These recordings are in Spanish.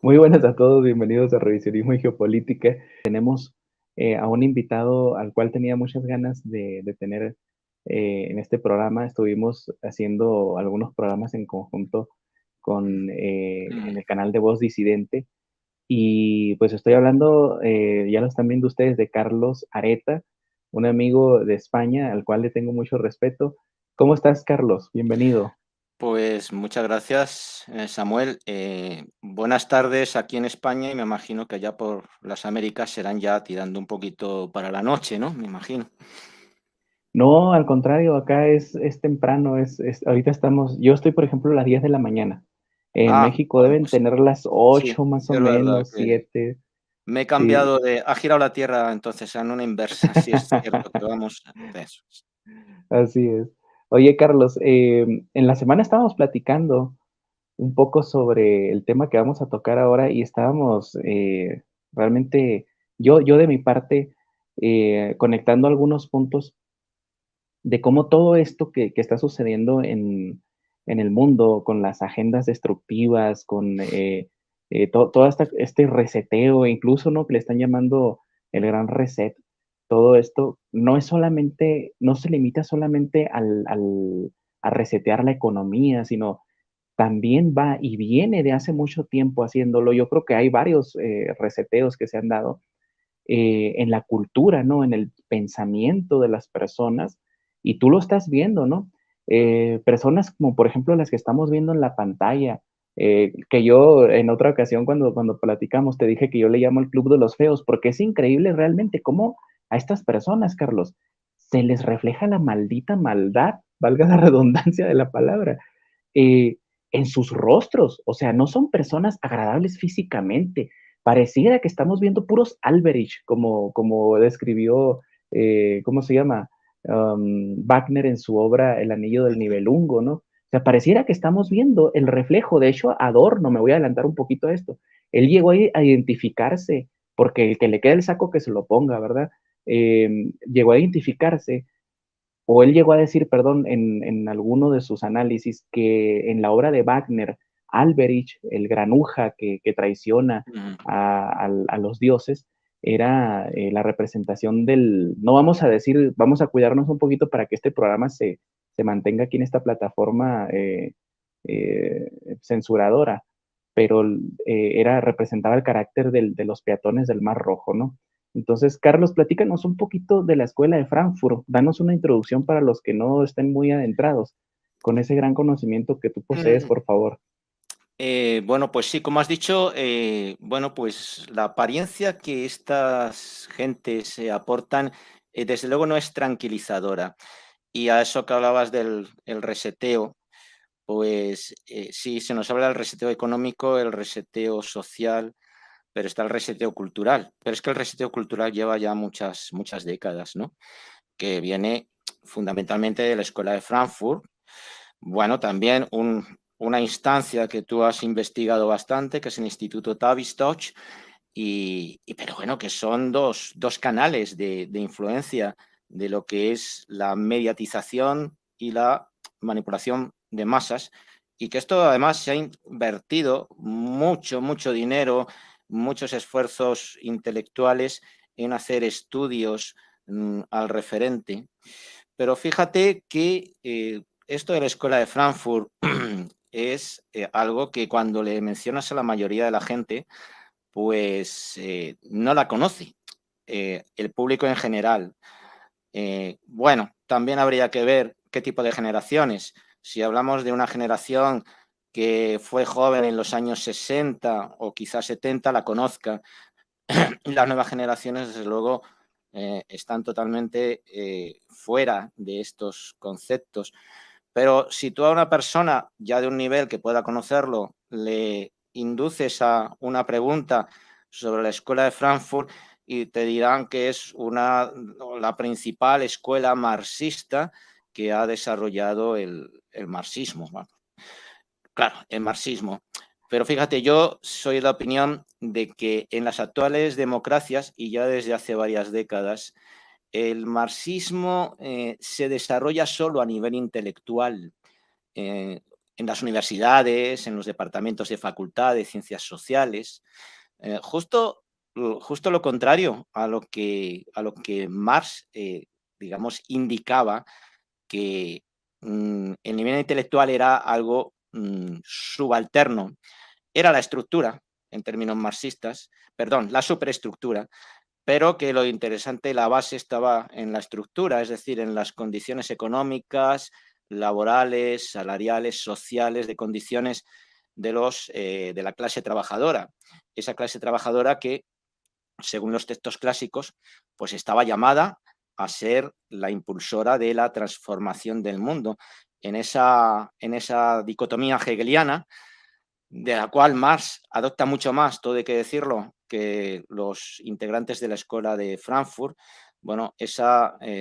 Muy buenas a todos, bienvenidos a Revisionismo y Geopolítica. Tenemos a un invitado al cual tenía muchas ganas de tener en este programa. Estuvimos haciendo algunos programas en conjunto en Mm. el canal de Voz Disidente y pues estoy hablando, ya lo están viendo ustedes, de Carlos Areta, un amigo de España al cual le tengo mucho respeto. ¿Cómo estás, Carlos? Bienvenido. Pues muchas gracias, Samuel. Buenas tardes aquí en España y me imagino que allá por las Américas serán ya tirando un poquito para la noche, ¿no? Me imagino. No, al contrario, acá es temprano, ahorita estamos, yo estoy, por ejemplo, a las 10 de la mañana. En México Bueno, deben pues tener las sí, 8 más o es verdad menos, que 7. me he Sí, cambiado ha girado la Tierra entonces en una inversa, sí es cierto que vamos de eso. así es. Oye, Carlos, en la semana estábamos platicando un poco sobre el tema que vamos a tocar ahora y estábamos realmente, yo de mi parte, conectando algunos puntos de cómo todo esto que está sucediendo en el mundo, con las agendas destructivas, con todo este reseteo, incluso, ¿no? Que le están llamando el gran reset, todo esto no es solamente, no se limita solamente a resetear la economía, sino también va y viene de hace mucho tiempo haciéndolo. Yo creo que hay varios reseteos que se han dado en la cultura, ¿no? En el pensamiento de las personas, y tú lo estás viendo, ¿no? Personas como por ejemplo las que estamos viendo en la pantalla, que yo en otra ocasión cuando platicamos te dije que yo le llamo el Club de los Feos, porque es increíble realmente cómo a estas personas, Carlos, se les refleja la maldita maldad, valga la redundancia de la palabra, eh, en sus rostros. O sea, no son personas agradables físicamente. Pareciera que estamos viendo puros Alberich, como describió, ¿cómo se llama? Wagner en su obra El Anillo del Nibelungo, ¿no? O sea, pareciera que estamos viendo el reflejo. De hecho, Adorno, me voy a adelantar un poquito a esto, él llegó a identificarse, porque el que le quede el saco que se lo ponga, ¿verdad? Llegó a identificarse o él llegó a decir, perdón, en alguno de sus análisis, que en la obra de Wagner, Alberich, el granuja que traiciona Mm. a los dioses, era la representación del, no vamos a decir, vamos a cuidarnos un poquito para que este programa se mantenga aquí en esta plataforma censuradora, pero representaba el carácter de los peatones del Mar Rojo, ¿no? Entonces, Carlos, platícanos un poquito de la escuela de Frankfurt. Danos una introducción para los que no estén muy adentrados con ese gran conocimiento que tú posees, Mm, por favor. bueno, pues sí, como has dicho, bueno, pues la apariencia que estas gentes aportan, desde luego no es tranquilizadora. Y a eso que hablabas del el reseteo, pues sí, se nos habla del reseteo económico, el reseteo social, pero está el reseteo cultural. Pero es que el reseteo cultural lleva ya muchas, muchas décadas, ¿no? Que viene fundamentalmente de la Escuela de Frankfurt. Bueno, también una instancia que tú has investigado bastante, que es el Instituto Tavistock, pero bueno, que son dos canales de influencia de lo que es la mediatización y la manipulación de masas, y que esto además se ha invertido mucho, mucho dinero, muchos esfuerzos intelectuales en hacer estudios al referente. Pero fíjate que esto de la Escuela de Frankfurt es algo que cuando le mencionas a la mayoría de la gente, pues no la conoce, el público en general. Bueno, también habría que ver qué tipo de generaciones. Si hablamos de una generación que fue joven en los años 60 o quizás 70, la conozca. Las nuevas generaciones, desde luego, están totalmente fuera de estos conceptos. Pero si tú a una persona ya de un nivel que pueda conocerlo le induces a una pregunta sobre la escuela de Frankfurt y te dirán que es la principal escuela marxista que ha desarrollado el marxismo. Bueno, claro, el marxismo. Pero fíjate, yo soy de la opinión de que en las actuales democracias, y ya desde hace varias décadas, el marxismo se desarrolla solo a nivel intelectual. en las universidades, en los departamentos de facultad de ciencias sociales, justo lo contrario a lo que Marx, digamos, indicaba, que el nivel intelectual era algo subalterno, era la estructura, en términos marxistas, perdón, la superestructura, pero que lo interesante, la base estaba en la estructura, es decir, en las condiciones económicas, laborales, salariales, sociales, de condiciones de la clase trabajadora. Esa clase trabajadora que, según los textos clásicos, pues estaba llamada a ser la impulsora de la transformación del mundo. En esa dicotomía hegeliana, de la cual Marx adopta mucho más, todo hay que decirlo, que los integrantes de la escuela de Frankfurt, bueno, ese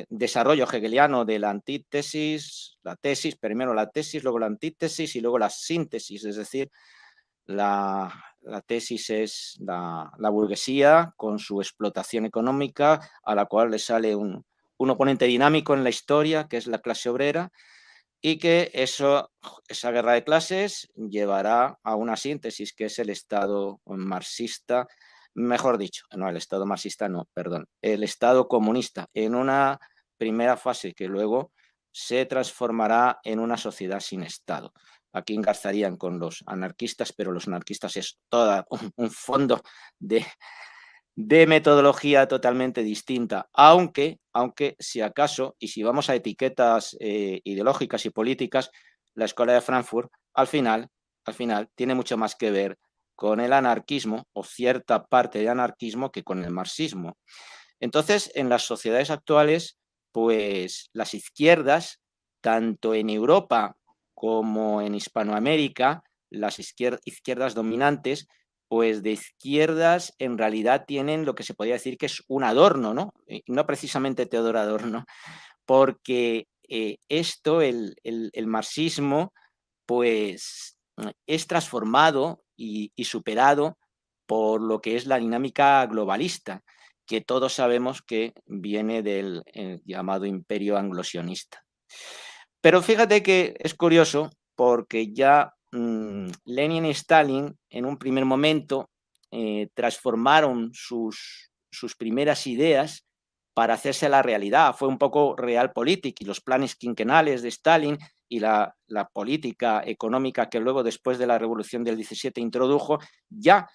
desarrollo hegeliano de la antítesis, la tesis, primero la tesis, luego la antítesis y luego la síntesis, es decir, la, tesis es la burguesía con su explotación económica, a la cual le sale un oponente dinámico en la historia, que es la clase obrera, y que esa guerra de clases llevará a una síntesis, que es el Estado marxista, mejor dicho, no, el Estado marxista no, perdón, el Estado comunista, en una primera fase que luego se transformará en una sociedad sin Estado. Aquí engarzarían con los anarquistas, pero los anarquistas es todo un fondo de, metodología totalmente distinta, aunque si acaso, y si vamos a etiquetas ideológicas y políticas, la escuela de Frankfurt al final tiene mucho más que ver con el anarquismo o cierta parte de anarquismo que con el marxismo. Entonces, en las sociedades actuales, pues las izquierdas, tanto en Europa como en Hispanoamérica, las izquierdas dominantes, pues de izquierdas en realidad tienen lo que se podría decir que es un adorno, ¿no? No precisamente Teodoro Adorno, porque el marxismo, pues es transformado y superado por lo que es la dinámica globalista, que todos sabemos que viene del llamado imperio anglosionista. Pero fíjate que es curioso porque ya Lenin y Stalin en un primer momento transformaron sus primeras ideas para hacerse la realidad. Fue un poco realpolitik, y los planes quinquenales de Stalin y la política económica que luego, después de la Revolución del 17, introdujo, ya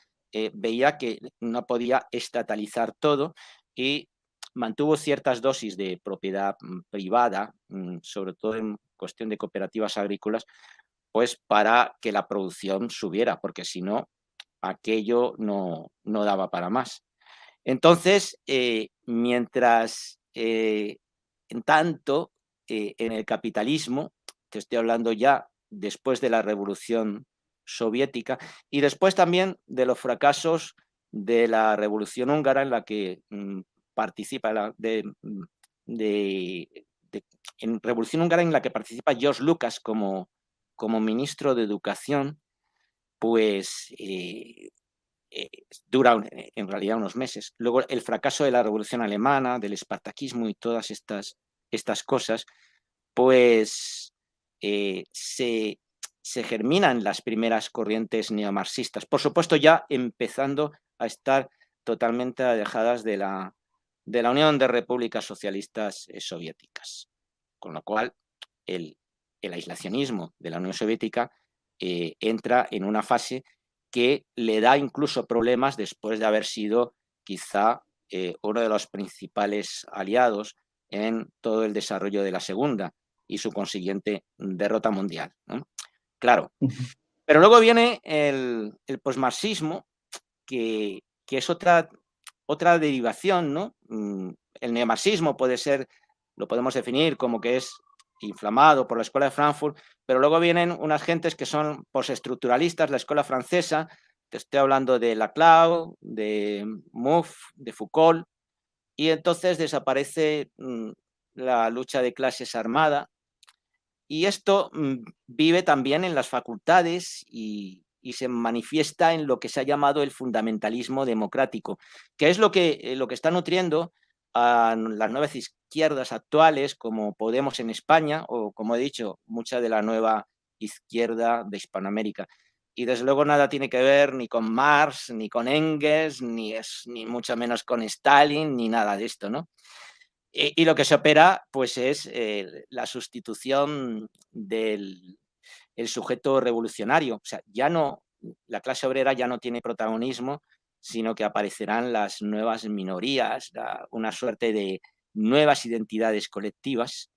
veía que no podía estatalizar todo y mantuvo ciertas dosis de propiedad privada, sobre todo en cuestión de cooperativas agrícolas, pues para que la producción subiera, porque si no, aquello no daba para más. Entonces, mientras, en tanto, en el capitalismo, te estoy hablando ya después de la Revolución Soviética y después también de los fracasos de la Revolución Húngara, en la que participa en Revolución Húngara, en la que participa George Lucas como ministro de Educación, pues dura en realidad unos meses. Luego el fracaso de la Revolución Alemana, del espartaquismo y todas estas cosas, pues se germinan las primeras corrientes neomarxistas. Por supuesto, ya empezando a estar totalmente alejadas de la Unión de Repúblicas Socialistas Soviéticas. Con lo cual, el aislacionismo de la Unión Soviética entra en una fase que le da incluso problemas después de haber sido quizá uno de los principales aliados en todo el desarrollo de la Segunda y su consiguiente derrota mundial, ¿no? Claro. Pero luego viene el posmarxismo, que es otra derivación, ¿no? El neomarxismo puede ser, lo podemos definir como que es inflamado por la escuela de Frankfurt, pero luego vienen unas gentes que son postestructuralistas, la escuela francesa, te estoy hablando de Laclau, de Mouffe, de Foucault, y entonces desaparece la lucha de clases armada, y esto vive también en las facultades y se manifiesta en lo que se ha llamado el fundamentalismo democrático, que es lo que está nutriendo a las nuevas izquierdas actuales, como Podemos en España, o como he dicho, mucha de la nueva izquierda de Hispanoamérica. Y desde luego nada tiene que ver ni con Marx, ni con Engels, ni mucho menos con Stalin, ni nada de esto, ¿no? Y lo que se opera, pues, es la sustitución del el sujeto revolucionario. O sea, ya no, la clase obrera ya no tiene protagonismo, sino que aparecerán las nuevas minorías, una suerte de nuevas identidades colectivas.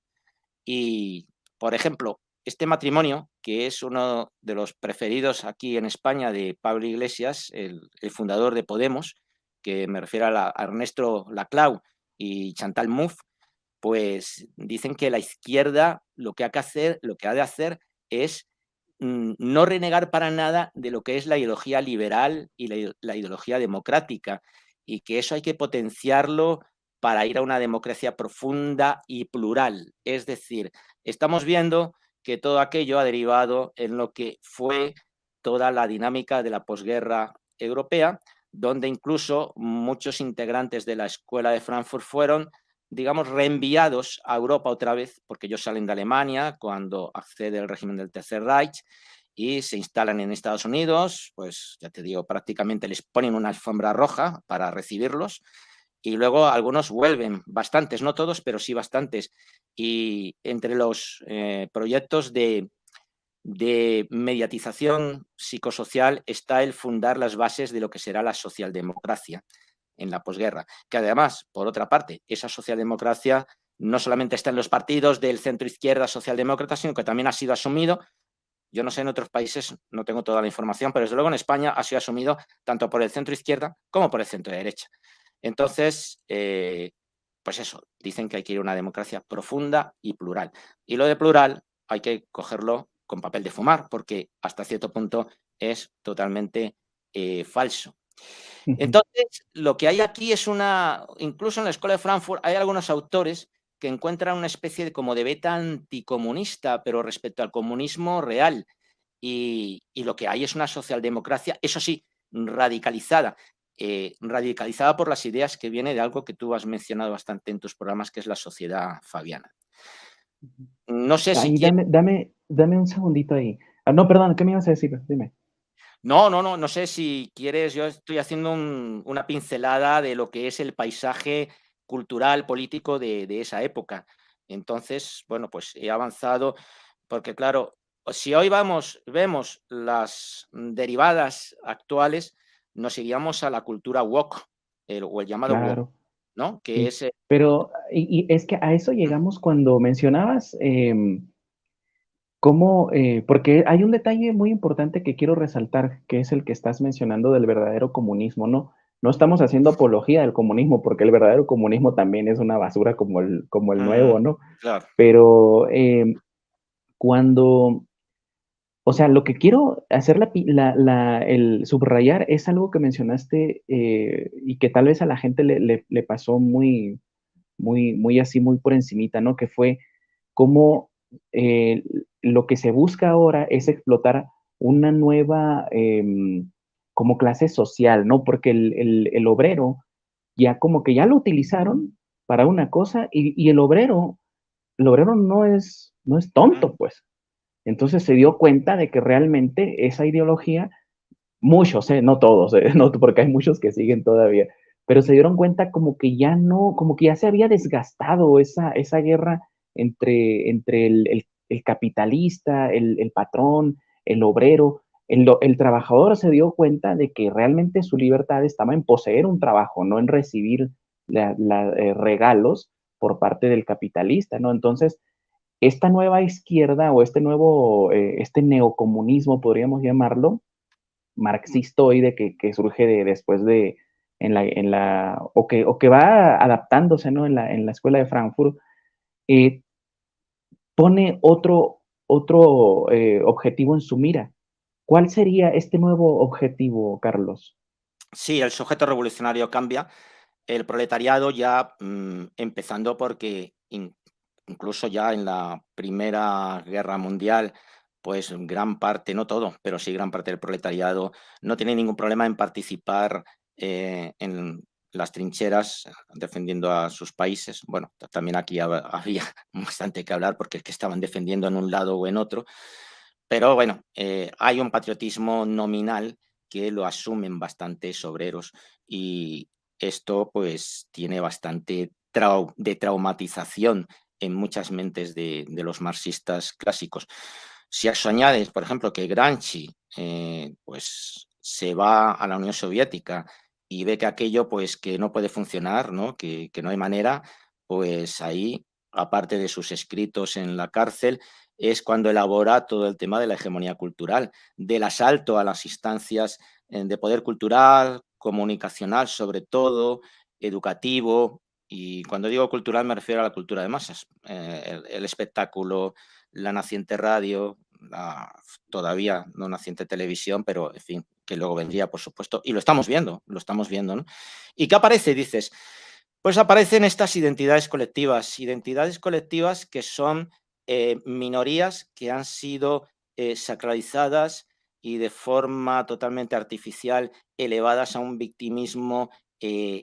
Y, por ejemplo, este matrimonio, que es uno de los preferidos aquí en España de Pablo Iglesias, el fundador de Podemos, que me refiero a Ernesto Laclau y Chantal Mouffe, pues dicen que la izquierda lo que ha de hacer es no renegar para nada de lo que es la ideología liberal y la ideología democrática, y que eso hay que potenciarlo para ir a una democracia profunda y plural. Es decir, estamos viendo que todo aquello ha derivado en lo que fue toda la dinámica de la posguerra europea, donde incluso muchos integrantes de la Escuela de Frankfurt fueron, digamos, reenviados a Europa otra vez, porque ellos salen de Alemania cuando accede el régimen del Tercer Reich y se instalan en Estados Unidos, pues ya te digo, prácticamente les ponen una alfombra roja para recibirlos, y luego algunos vuelven, bastantes, no todos, pero sí bastantes. Y entre los proyectos de mediatización psicosocial está el fundar las bases de lo que será la socialdemocracia en la posguerra, que además, por otra parte, esa socialdemocracia no solamente está en los partidos del centro izquierda socialdemócrata, sino que también ha sido asumido, yo no sé en otros países, no tengo toda la información, pero desde luego en España ha sido asumido tanto por el centro izquierda como por el centro derecha. Entonces, pues eso, dicen que hay que ir a una democracia profunda y plural. Y lo de plural hay que cogerlo con papel de fumar, porque hasta cierto punto es totalmente falso. Entonces, lo que hay aquí es incluso en la Escuela de Frankfurt hay algunos autores que encuentran una especie de como de beta anticomunista, pero respecto al comunismo real. Y lo que hay es una socialdemocracia, eso sí, radicalizada, radicalizada por las ideas que viene de algo que tú has mencionado bastante en tus programas, que es la sociedad fabiana. No sé si Ahí, quieres. dame un segundito ahí. Ah, no, perdón, ¿qué me ibas a decir? Dime. No sé si quieres, yo estoy haciendo una pincelada de lo que es el paisaje cultural, político de esa época. Entonces, bueno, pues he avanzado, porque claro, si hoy vemos las derivadas actuales, nos iríamos a la cultura woke, o el llamado woke, Claro, ¿no? Que sí. es, Pero, y es que a eso llegamos cuando mencionabas cómo, porque hay un detalle muy importante que quiero resaltar, que es el que estás mencionando del verdadero comunismo, ¿no? No estamos haciendo apología del comunismo, porque el verdadero comunismo también es una basura como el nuevo, ¿no? claro. Pero cuando, o sea, lo que quiero hacer el subrayar es algo que mencionaste y que tal vez a la gente le pasó muy así, muy por encimita, ¿no? Que fue cómo lo que se busca ahora es explotar una nueva como clase social, ¿no? Porque el obrero ya como que ya lo utilizaron para una cosa y el obrero no es tonto, pues. Entonces se dio cuenta de que realmente esa ideología, muchos, no todos, no, porque hay muchos que siguen todavía, pero se dieron cuenta como que ya no, como que ya se había desgastado esa guerra entre el capitalista, el patrón, el obrero. El trabajador se dio cuenta de que realmente su libertad estaba en poseer un trabajo, no en recibir regalos por parte del capitalista, ¿no? Entonces, esta nueva izquierda o este neocomunismo, podríamos llamarlo, marxistoide que surge después de, o que va adaptándose, ¿no? En la escuela de Frankfurt, eh, pone otro objetivo en su mira. ¿Cuál sería este nuevo objetivo, Carlos? Sí, el sujeto revolucionario cambia. El proletariado ya, empezando porque incluso ya en la Primera Guerra Mundial, pues gran parte, no todo, pero sí gran parte del proletariado no tiene ningún problema en participar en las trincheras defendiendo a sus países. Bueno, también aquí había bastante que hablar porque es que estaban defendiendo en un lado o en otro, pero bueno, hay un patriotismo nominal que lo asumen bastantes obreros y esto pues tiene bastante de traumatización en muchas mentes de los marxistas clásicos. Si a eso añades, por ejemplo, que Gramsci pues se va a la Unión Soviética y ve que aquello pues que no puede funcionar, ¿no? Que no hay manera, pues ahí, aparte de sus escritos en la cárcel, es cuando elabora todo el tema de la hegemonía cultural, del asalto a las instancias de poder cultural, comunicacional sobre todo, educativo, y cuando digo cultural me refiero a la cultura de masas, el espectáculo, la naciente radio, todavía no naciente televisión, pero en fin, que luego vendría, por supuesto, y lo estamos viendo, ¿no? ¿Y qué aparece? Dices, pues aparecen estas identidades colectivas que son minorías que han sido sacralizadas y de forma totalmente artificial elevadas a un victimismo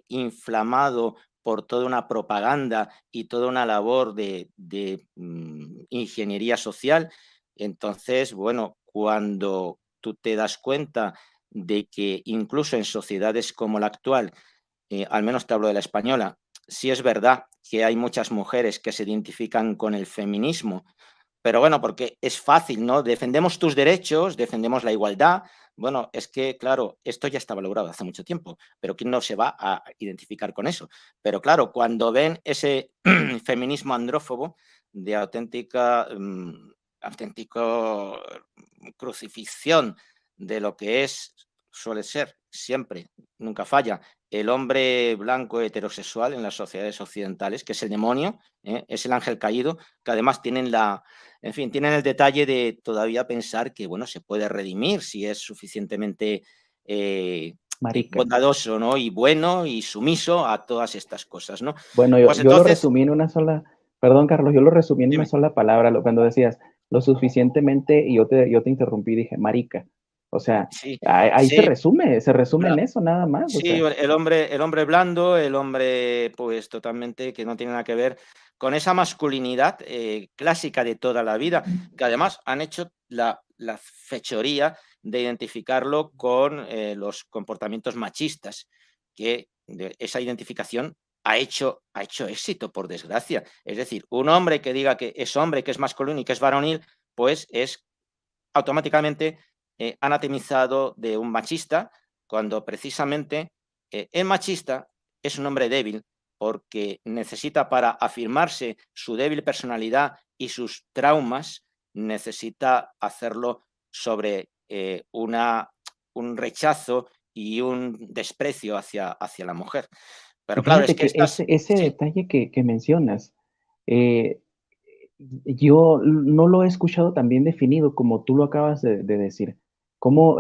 inflamado por toda una propaganda y toda una labor de ingeniería social. Entonces, bueno, cuando tú te das cuenta de que incluso en sociedades como la actual, al menos te hablo de la española, sí es verdad que hay muchas mujeres que se identifican con el feminismo, pero bueno, porque es fácil, ¿no? Defendemos tus derechos, defendemos la igualdad. Bueno, es que, claro, esto ya estaba logrado hace mucho tiempo, pero ¿quién no se va a identificar con eso? Pero claro, cuando ven ese feminismo andrófobo de auténtico crucifixión de lo que es, suele ser siempre, nunca falla, el hombre blanco heterosexual en las sociedades occidentales, que es el demonio, es el ángel caído, que además en fin, tienen el detalle de todavía pensar que, bueno, se puede redimir si es suficientemente Marica. bondadoso, ¿no? Y bueno y sumiso a todas estas cosas, ¿no? Bueno, Pues yo lo entonces, resumí en una sola, perdón, Carlos, yo lo resumí en una dime. sola palabra, cuando decías lo suficientemente, y yo te interrumpí y dije, marica. O sea, Sí, ahí sí, se resume en eso nada más, o sí, sea. el hombre blando, el hombre, pues, totalmente que no tiene nada que ver con esa masculinidad, clásica de toda la vida, que además han hecho la fechoría de identificarlo con, los comportamientos machistas, que de esa identificación ha hecho éxito, por desgracia. Es decir, un hombre que diga que es hombre, que es masculino y que es varonil, pues es automáticamente anatomizado de un machista, cuando precisamente el machista es un hombre débil porque necesita para afirmarse su débil personalidad y sus traumas, necesita hacerlo sobre un rechazo y un desprecio hacia la mujer. Y Pero claro, es fíjate que que estas... ese Sí, detalle que mencionas, eh, yo no lo he escuchado tan bien definido como tú lo acabas de decir. Como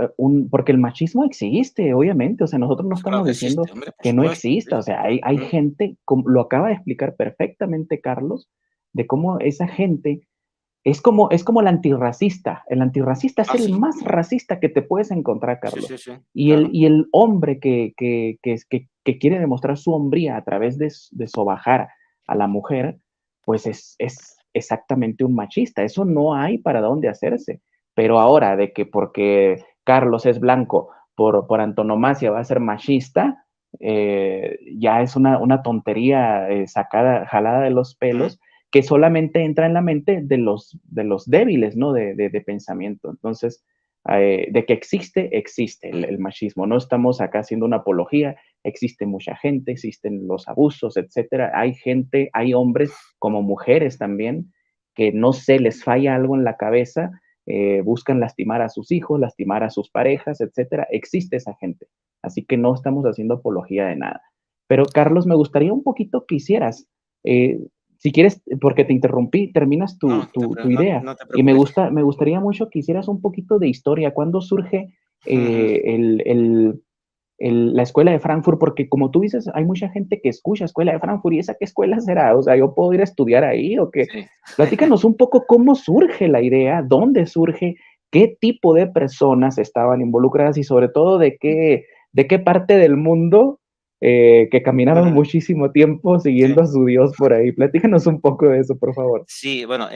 porque el machismo existe, obviamente, o sea, nosotros no pues claro estamos que diciendo existe, hombre, por que no supuesto. Sí, exista, o sí. sea, hay Mm. gente, como lo acaba de explicar perfectamente Carlos, de cómo esa gente es como el antirracista es Ah, el sí, más racista que te puedes encontrar, sí, Carlos. sí, sí, Y el, claro. y el hombre que quiere demostrar su hombría a través de sobajar a la mujer, pues es exactamente un machista. Eso no hay para dónde hacerse. Pero ahora, de que porque Carlos es blanco, por antonomasia va a ser machista, ya es una tontería sacada, jalada de los Mm. pelos, que solamente entra en la mente de los débiles, ¿no? De pensamiento. Entonces, de que existe el machismo. No estamos acá haciendo una apología, existe mucha gente, existen los abusos, etcétera. Hay gente, hay hombres como mujeres también, que no sé, les falla algo en la cabeza, buscan lastimar a sus hijos, lastimar a sus parejas, etcétera. Existe esa gente. Así que no estamos haciendo apología de nada. Pero, Carlos, me gustaría un poquito que hicieras, eh, si quieres, porque te interrumpí, terminas No, tu idea. no te Y me, preocupes. gusta, me gustaría mucho que hicieras un poquito de historia. ¿Cuándo surge Ujú. la escuela de Frankfurt? Porque como tú dices, hay mucha gente que escucha escuela de Frankfurt y esa qué escuela será. O sea, ¿yo puedo ir a estudiar ahí o qué? Sí. Platícanos un poco cómo surge la idea, dónde surge, qué tipo de personas estaban involucradas y sobre todo de qué parte del mundo que caminaron muchísimo tiempo Sí. siguiendo a su Dios por ahí. Platícanos un poco de eso, por favor. Sí, bueno,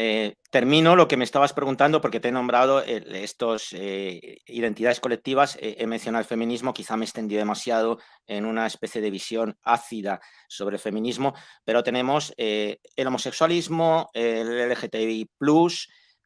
termino lo que me estabas preguntando porque te he nombrado estos identidades colectivas, he mencionado el feminismo, quizá me extendí demasiado en una especie de visión ácida sobre el feminismo, pero tenemos el homosexualismo, el LGTBI+,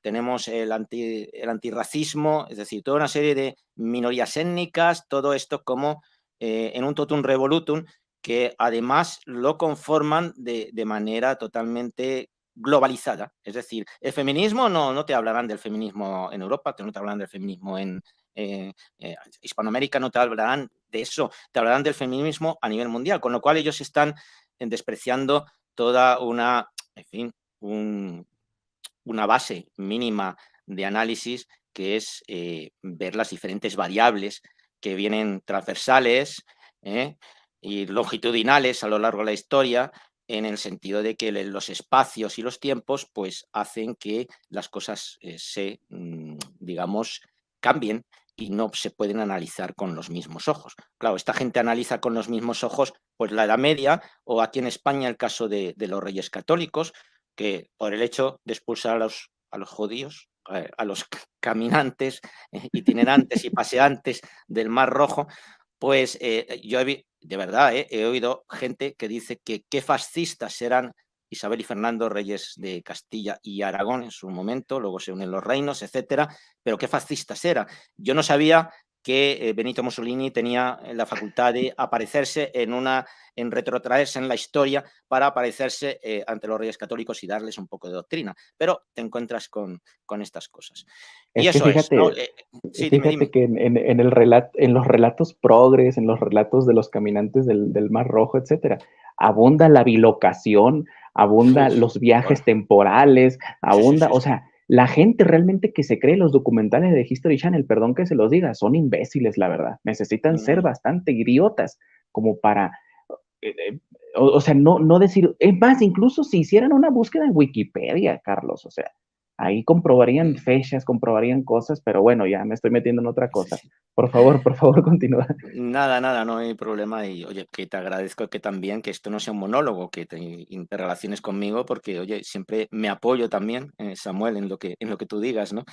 tenemos el antirracismo, es decir, toda una serie de minorías étnicas, todo esto como en un totum revolutum que además lo conforman de manera totalmente globalizada. Es decir, el feminismo no te hablarán del feminismo en Europa, no te hablarán del feminismo en Hispanoamérica, no te hablarán de eso, te hablarán del feminismo a nivel mundial, con lo cual ellos están despreciando toda una, en fin, una base mínima de análisis que es ver las diferentes variables que vienen transversales y longitudinales a lo largo de la historia, en el sentido de que los espacios y los tiempos pues hacen que las cosas digamos, cambien y no se pueden analizar con los mismos ojos. Claro, esta gente analiza con los mismos ojos pues la Edad Media o aquí en España el caso de los Reyes Católicos, que por el hecho de expulsar a los judíos, a los caminantes, itinerantes y paseantes del Mar Rojo, pues yo de verdad he oído gente que dice que qué fascistas eran Isabel y Fernando, reyes de Castilla y Aragón en su momento, luego se unen los reinos, etcétera, pero qué fascistas eran. Yo no sabía que Benito Mussolini tenía la facultad de aparecerse en retrotraerse en la historia para aparecerse ante los reyes católicos y darles un poco de doctrina, pero te encuentras con estas cosas. Y Es que eso es, ¿no? fíjate, Sí, dime, fíjate dime. que en los relatos progres, en los relatos de los caminantes del Mar Rojo, etcétera, abunda la bilocación, abunda Uf, los viajes bueno, temporales, sí, sí, abunda, sí, o sí. sea, la gente realmente que se cree los documentales de History Channel, perdón que se los diga, son imbéciles, la verdad. Necesitan ser Mm. bastante idiotas como para, eh, eh, o sea, no decir, es más, incluso si hicieran una búsqueda en Wikipedia, Carlos, o sea, ahí comprobarían Mm. fechas, comprobarían cosas, pero bueno, ya me estoy metiendo en otra Sí, cosa. sí. Por favor, continúa. Nada, nada, no hay problema y oye, que te agradezco que también, que esto no sea un monólogo, que te interrelaciones conmigo, porque oye, siempre me apoyo también, Samuel, en lo que tú digas, ¿no?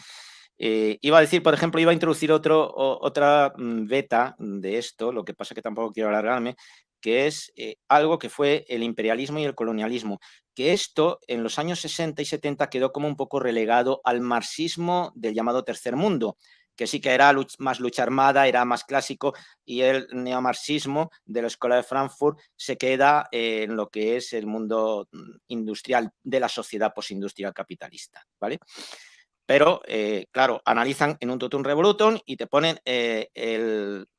Iba a decir, por ejemplo, iba a introducir otra beta de esto, lo que pasa que tampoco quiero alargarme, que es algo que fue el imperialismo y el colonialismo, que esto en los años 60 y 70 quedó como un poco relegado al marxismo del llamado tercer mundo, que sí que era más lucha armada, era más clásico, y el neomarxismo de la Escuela de Frankfurt se queda en lo que es el mundo industrial de la sociedad postindustrial capitalista, ¿vale? Pero, claro, analizan en un totum revolutum y te ponen,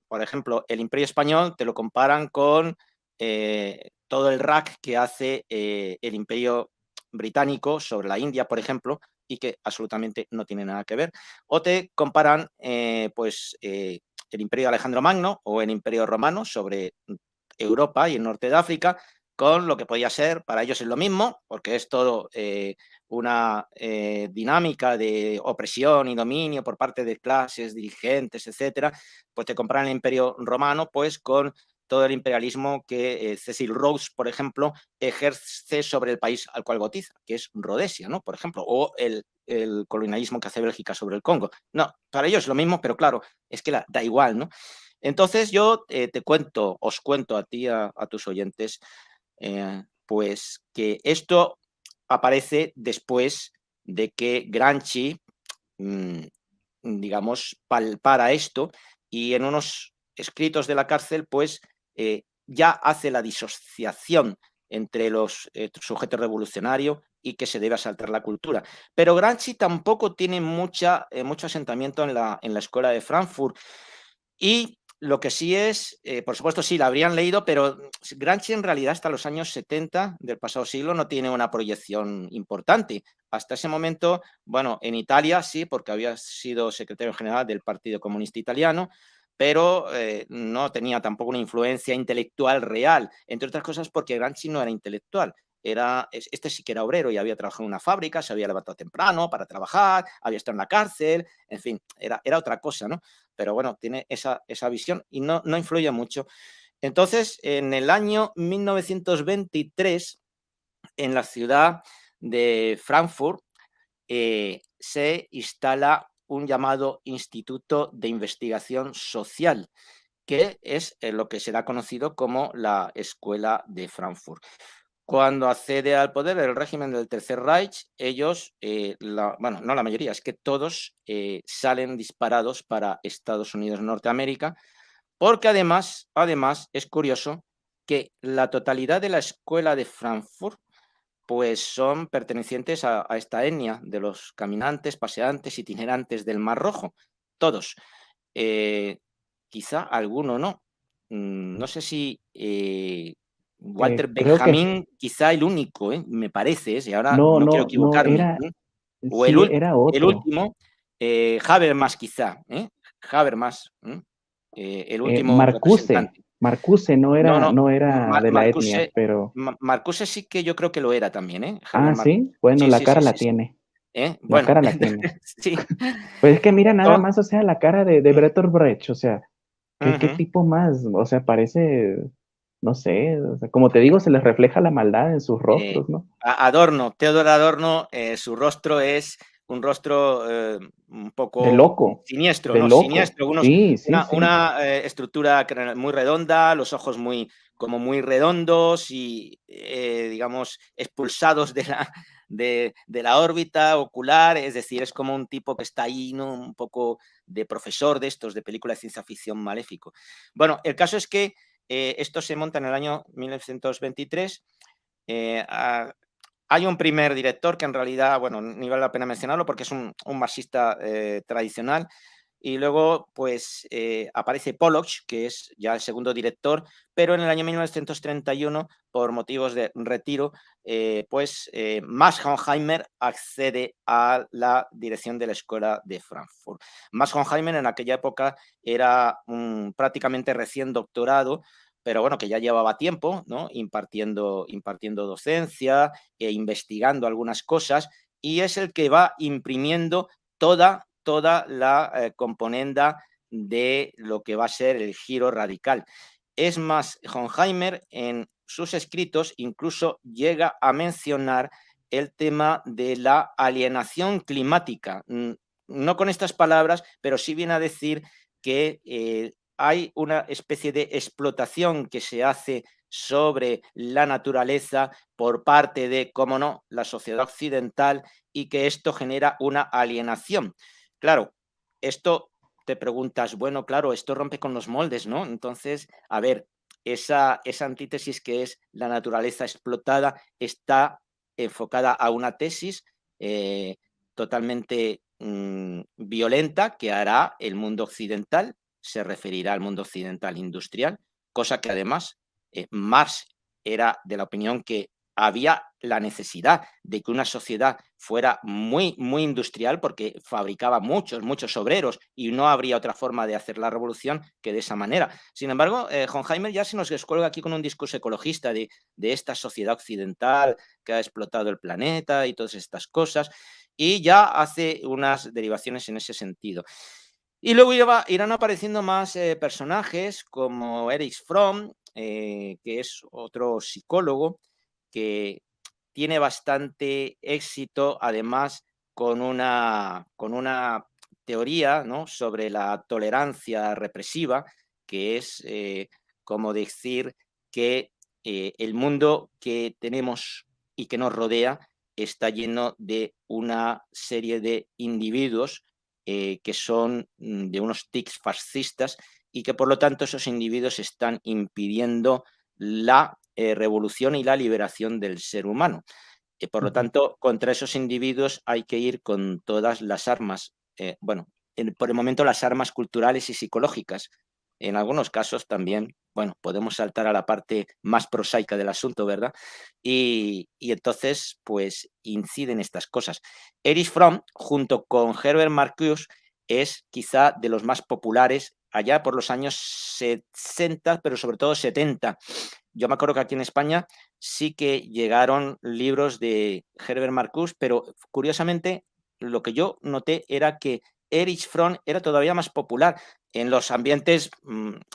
por ejemplo, el Imperio Español, te lo comparan con todo el rack que hace el Imperio Británico sobre la India, por ejemplo, y que absolutamente no tiene nada que ver. O te comparan, el Imperio de Alejandro Magno o el Imperio Romano sobre Europa y el norte de África, con lo que podía ser, para ellos es lo mismo, porque es todo una dinámica de opresión y dominio por parte de clases, dirigentes, etcétera, pues te comparan el Imperio Romano pues con todo el imperialismo que Cecil Rhodes, por ejemplo, ejerce sobre el país al cual bautiza, que es Rhodesia, ¿no? Por ejemplo, o el colonialismo que hace Bélgica sobre el Congo. No, para ellos es lo mismo, pero claro, es que da igual, ¿no? Entonces yo os cuento a ti, a tus oyentes, pues que esto aparece después de que Gramsci, mm, digamos, palpara esto y en unos escritos de la cárcel, pues ya hace la disociación entre los sujetos revolucionarios y que se debe asaltar la cultura. Pero Gramsci tampoco tiene mucho asentamiento en la escuela de Frankfurt y lo que sí es, por supuesto, sí, la habrían leído, pero Gramsci en realidad hasta los años 70 del pasado siglo no tiene una proyección importante. Hasta ese momento, bueno, en Italia sí, porque había sido secretario general del Partido Comunista Italiano, pero no tenía tampoco una influencia intelectual real, entre otras cosas porque Gramsci no era intelectual. Este sí que era obrero y había trabajado en una fábrica, se había levantado temprano para trabajar, había estado en la cárcel, en fin, era otra cosa, ¿no? Pero bueno, tiene esa visión y no influye mucho. Entonces, en el año 1923, en la ciudad de Frankfurt, se instala un llamado Instituto de Investigación Social, que es lo que será conocido como la Escuela de Frankfurt. Cuando accede al poder el régimen del Tercer Reich, ellos, bueno, no la mayoría, es que todos salen disparados para Estados Unidos, Norteamérica, porque además es curioso que la totalidad de la Escuela de Frankfurt pues son pertenecientes a esta etnia de los caminantes, paseantes, itinerantes del Mar Rojo, todos. Eh, Quizá alguno no. No sé si Walter Creo que Benjamin, quizá el único, me parece, y ahora no, no quiero no, no, equivocarme, o sí, era el otro. último, Habermas quizá, Habermas, el último Marcuse, representante. Marcuse No, no, no era de la etnia, Marcuse, pero... Marcuse sí que yo creo que lo era también, Herbert Ah, Marcuse. sí, bueno, Sí, la sí, sí, cara sí, la sí. tiene, la Bueno, cara la tiene. sí. Pues es que mira nada Enton más, o sea, la cara de mm, Bertolt Brecht, o sea, qué ujú. tipo más? O sea, parece, no sé, o sea, como te digo, se les refleja la maldad en sus Eh, rostros, ¿no? Adorno, Theodor Adorno, su rostro es un rostro un De poco loco, siniestro, de ¿no? loco. Siniestro, Sí, sí, sí. una estructura muy redonda, los ojos como muy redondos y, digamos, expulsados de la órbita ocular, es decir, es como un tipo que está ahí, ¿no? Un poco de profesor de estos, de película de ciencia ficción maléfico. Bueno, el caso es que esto se monta en el año 1923. Eh, a- Hay un primer director que en realidad, bueno, ni vale la pena mencionarlo porque es un marxista tradicional. Y luego, pues, aparece Pollock, que es ya el segundo director, pero en el año 1931, por motivos de retiro, Max Horkheimer accede a la dirección de la Escuela de Frankfurt. Max Horkheimer en aquella época era prácticamente recién doctorado, pero bueno, que ya llevaba tiempo, ¿no? Impartiendo docencia e investigando algunas cosas, y es el que va imprimiendo toda la componenda de lo que va a ser el giro radical. Es más, Horkheimer en sus escritos incluso llega a mencionar el tema de la alienación climática. No con estas palabras, pero sí viene a decir que hay una especie de explotación que se hace sobre la naturaleza por parte de, cómo no, la sociedad occidental, y que esto genera una alienación. Claro, esto te preguntas, bueno, claro, esto rompe con los moldes, ¿no? Entonces, a ver, esa antítesis que es la naturaleza explotada está enfocada a una tesis eh, totalmente violenta que hará el mundo occidental, se referirá al mundo occidental industrial, cosa que además Marx era de la opinión que había la necesidad de que una sociedad fuera muy industrial porque fabricaba muchos obreros y no habría otra forma de hacer la revolución que de esa manera. Sin embargo, Horkheimer ya se nos descuelga aquí con un discurso ecologista de esta sociedad occidental que ha explotado el planeta y todas estas cosas, y ya hace unas derivaciones en ese sentido. Y luego irán apareciendo más personajes como Erich Fromm, que es otro psicólogo que tiene bastante éxito, además con una teoría, ¿no?, sobre la tolerancia represiva, que es como decir que el mundo que tenemos y que nos rodea está lleno de una serie de individuos que son de unos tics fascistas y que por lo tanto esos individuos están impidiendo la revolución y la liberación del ser humano. Por lo Ujú. tanto, contra esos individuos hay que ir con todas las armas, bueno, por el momento las armas culturales y psicológicas. En algunos casos también, bueno, podemos saltar a la parte más prosaica del asunto, ¿verdad? Y entonces, pues inciden estas cosas. Erich Fromm, junto con Herbert Marcuse, es quizá de los más populares allá por los años 60, pero sobre todo 70. Yo me acuerdo que aquí en España sí que llegaron libros de Herbert Marcuse, pero curiosamente lo que yo noté era que Erich Fromm era todavía más popular en los ambientes,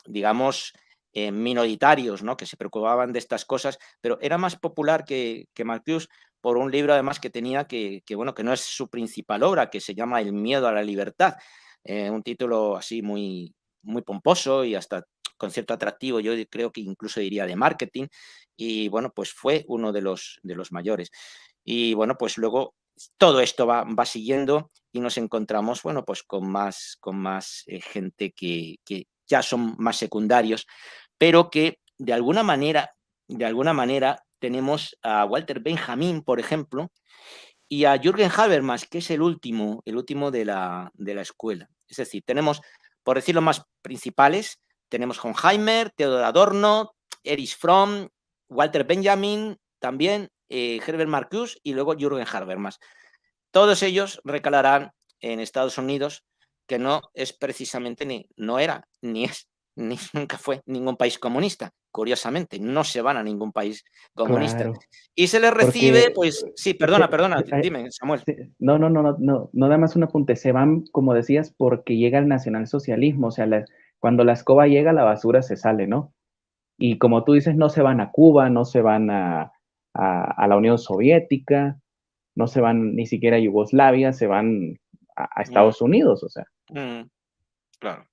digamos, minoritarios, ¿no?, que se preocupaban de estas cosas, pero era más popular que Marcuse por un libro además que tenía bueno, que no es su principal obra, que se llama El miedo a la libertad, un título así muy, muy pomposo y hasta con cierto atractivo, yo creo que incluso diría de marketing, y bueno, pues fue uno de los mayores. Y bueno, pues luego todo esto va siguiendo y nos encontramos, bueno, pues con más gente que ya son más secundarios, pero que de alguna manera tenemos a Walter Benjamin, por ejemplo, y a Jürgen Habermas, que es el último de la escuela. Es decir, tenemos, por decir los más principales, tenemos Horkheimer, Theodor Adorno, Erich Fromm, Walter Benjamin, también Herbert Marcuse y luego Jürgen Habermas. Todos ellos recalarán en Estados Unidos, que no es precisamente no era, ni es, ni nunca fue ningún país comunista. Curiosamente, no se van a ningún país comunista. Claro, Y se les recibe, porque pues, sí, se perdona, ay, dime, Samuel. no, nada más un apunte, se van, como decías, porque llega el nacionalsocialismo, o sea, cuando la escoba llega, la basura se sale, ¿no? Y como tú dices, no se van a Cuba, no se van a la Unión Soviética, no se van ni siquiera a Yugoslavia, se van a Mm, Estados Unidos, o sea. mm, claro.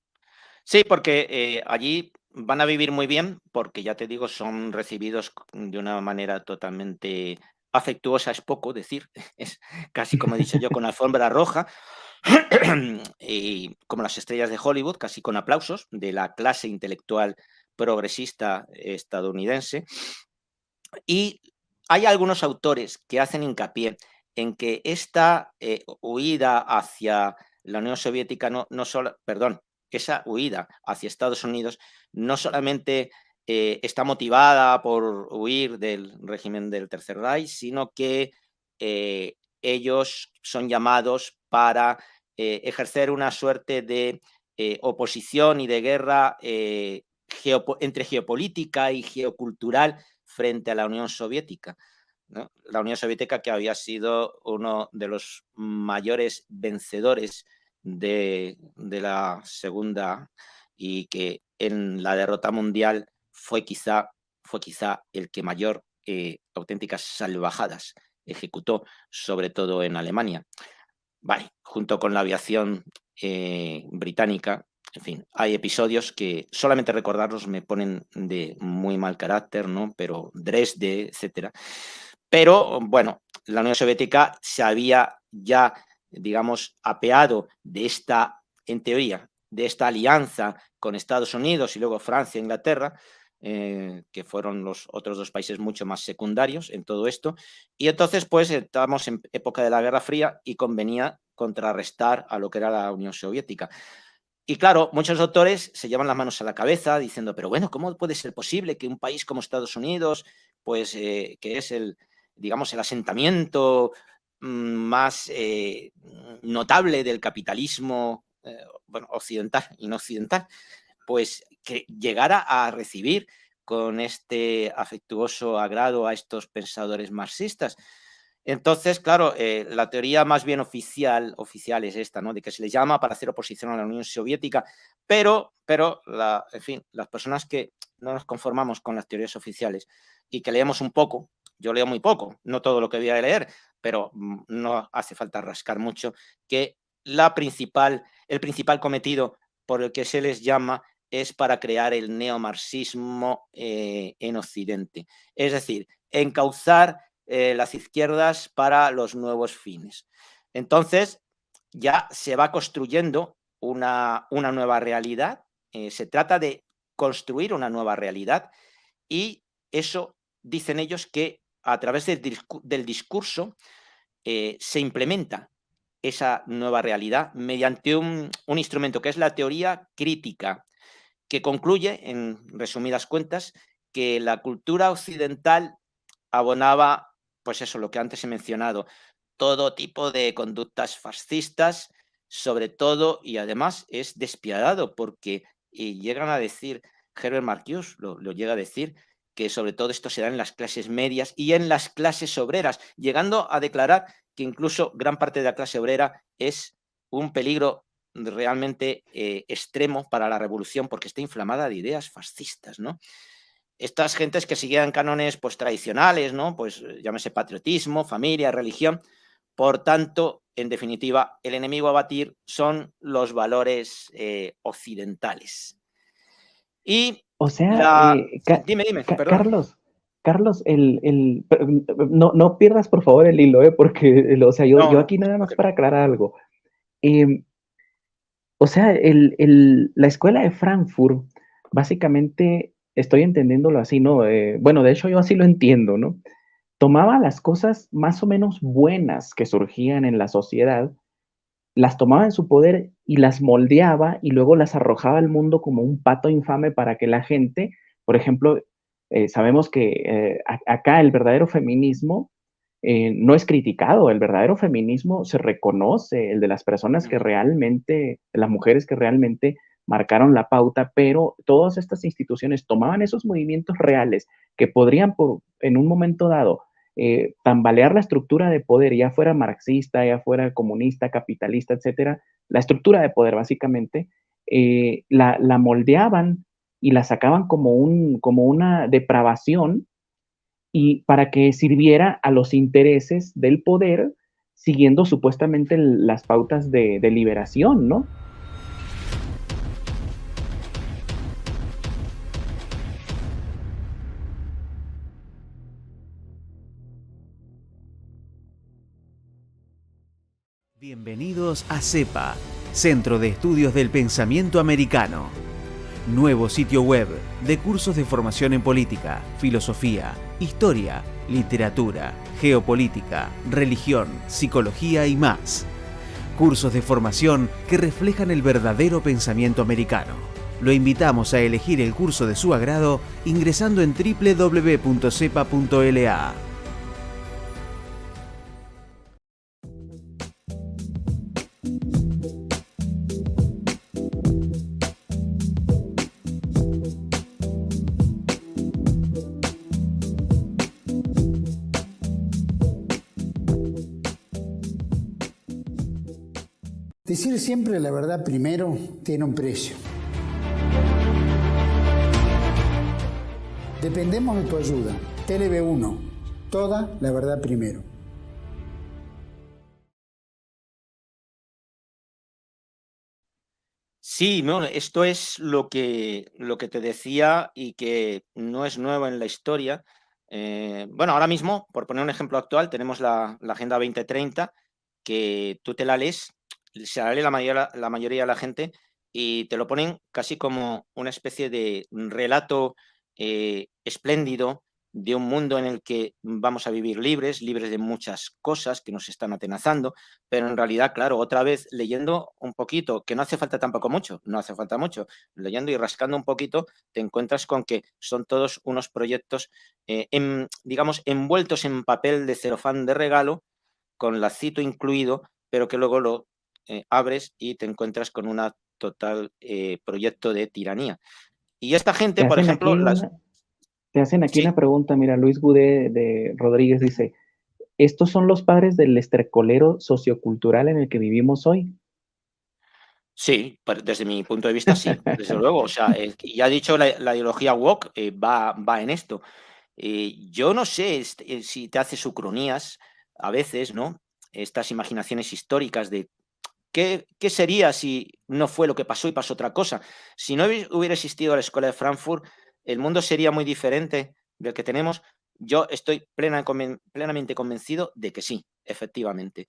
Sí, porque allí van a vivir muy bien, porque ya te digo, son recibidos de una manera totalmente afectuosa, es poco decir, es casi como he dicho yo, con alfombra roja, y como las estrellas de Hollywood, casi con aplausos de la clase intelectual progresista estadounidense. Y hay algunos autores que hacen hincapié en que esta huida hacia la Unión Soviética, no solo, perdón, esa huida hacia Estados Unidos no solamente está motivada por huir del régimen del Tercer Reich, sino que ellos son llamados para ejercer una suerte de oposición y de guerra entre geopolítica y geocultural frente a la Unión Soviética, ¿no? La Unión Soviética, que había sido uno de los mayores vencedores de la Segunda, y que en la derrota mundial fue quizá el que mayor auténticas salvajadas ejecutó, sobre todo en Alemania. Vale, junto con la aviación británica. En fin, hay episodios que solamente recordarlos me ponen de muy mal carácter, ¿no? Pero Dresde, etcétera. Pero bueno, la Unión Soviética se había ya, digamos, apeado de esta, en teoría, de esta alianza con Estados Unidos y luego Francia e Inglaterra, que fueron los otros dos países mucho más secundarios en todo esto. Y entonces, pues, estábamos en época de la Guerra Fría y convenía contrarrestar a lo que era la Unión Soviética. Y claro, muchos autores se llevan las manos a la cabeza diciendo, pero bueno, ¿cómo puede ser posible que un país como Estados Unidos, pues que es digamos, el asentamiento más notable del capitalismo, bueno, occidental y no occidental, pues que llegara a recibir con este afectuoso agrado a estos pensadores marxistas? Entonces, claro, la teoría más bien oficial es esta, ¿no? De que se les llama para hacer oposición a la Unión Soviética, pero en fin, las personas que no nos conformamos con las teorías oficiales y que leemos un poco, yo leo muy poco, no todo lo que voy a leer, pero no hace falta rascar mucho, que el principal cometido por el que se les llama es para crear el neomarxismo en Occidente. Es decir, encauzar las izquierdas para los nuevos fines. Entonces, ya se va construyendo una nueva realidad, se trata de construir una nueva realidad, y eso dicen ellos que a través del discurso se implementa esa nueva realidad mediante un instrumento que es la teoría crítica, que concluye, en resumidas cuentas, que la cultura occidental abonaba, pues eso, lo que antes he mencionado, todo tipo de conductas fascistas, sobre todo, y además es despiadado porque llegan a decir, Herbert Marcuse lo llega a decir, que sobre todo esto se da en las clases medias y en las clases obreras, llegando a declarar que incluso gran parte de la clase obrera es un peligro realmente extremo para la revolución porque está inflamada de ideas fascistas, ¿no? Estas gentes que seguían cánones pues, tradicionales, ¿no? Pues llámese patriotismo, familia, religión. Por tanto, en definitiva, el enemigo a batir son los valores occidentales. Y O sea, la... Dime, perdona. Carlos, no, no pierdas por favor el hilo, porque, o sea, No, yo no, aquí nada no más te para preocupes. aclarar algo. Eh, o sea, la escuela de Frankfurt, básicamente, estoy entendiéndolo así, ¿no? Bueno, de hecho yo así lo entiendo, ¿no? Tomaba las cosas más o menos buenas que surgían en la sociedad, las tomaba en su poder y las moldeaba y luego las arrojaba al mundo como un pato infame para que la gente, por ejemplo, sabemos que acá el verdadero feminismo no es criticado, el verdadero feminismo se reconoce, el de las personas que Ujú. realmente, de las mujeres que realmente marcaron la pauta, pero todas estas instituciones tomaban esos movimientos reales que podrían en un momento dado tambalear la estructura de poder, ya fuera marxista, ya fuera comunista, capitalista, etcétera, la estructura de poder básicamente, la moldeaban y la sacaban como una depravación y para que sirviera a los intereses del poder, siguiendo supuestamente las pautas de liberación, ¿no? Bienvenidos a CEPA, Centro de Estudios del Pensamiento Americano. Nuevo sitio web de cursos de formación en política, filosofía, historia, literatura, geopolítica, religión, psicología y más. Cursos de formación que reflejan el verdadero pensamiento americano. Lo invitamos a elegir el curso de su agrado ingresando en www.cepa.la. Decir siempre la verdad primero tiene un precio. Dependemos de tu ayuda. TLB1. Toda la verdad primero. Sí, no, esto es lo que te decía y que no es nuevo en la historia. Bueno, ahora mismo, por poner un ejemplo actual, tenemos la Agenda 2030, que tú te la lees, se la lee la mayoría de la gente y te lo ponen casi como una especie de relato espléndido de un mundo en el que vamos a vivir libres, libres de muchas cosas que nos están atenazando, pero en realidad, claro, otra vez leyendo un poquito, que no hace falta tampoco mucho, no hace falta mucho, leyendo y rascando un poquito, te encuentras con que son todos unos proyectos, digamos, envueltos en papel de celofán de regalo, con lacito incluido, pero que luego lo abres y te encuentras con una total proyecto de tiranía. Y esta Te gente, por hacen ejemplo, aquí una, te hacen aquí sí, una pregunta, mira, Luis Gudé de Rodríguez dice, ¿estos son los padres del estercolero sociocultural en el que vivimos hoy? sí, desde mi punto de vista, sí, desde luego. O sea, ya he dicho, la ideología woke va en esto. Yo no sé si te haces ucronías a veces, ¿no? Estas imaginaciones históricas de qué sería si no fue lo que pasó y pasó otra cosa. Si no hubiera existido la Escuela de Frankfurt, el mundo sería muy diferente del que tenemos. Yo estoy plenamente convencido de que sí, efectivamente.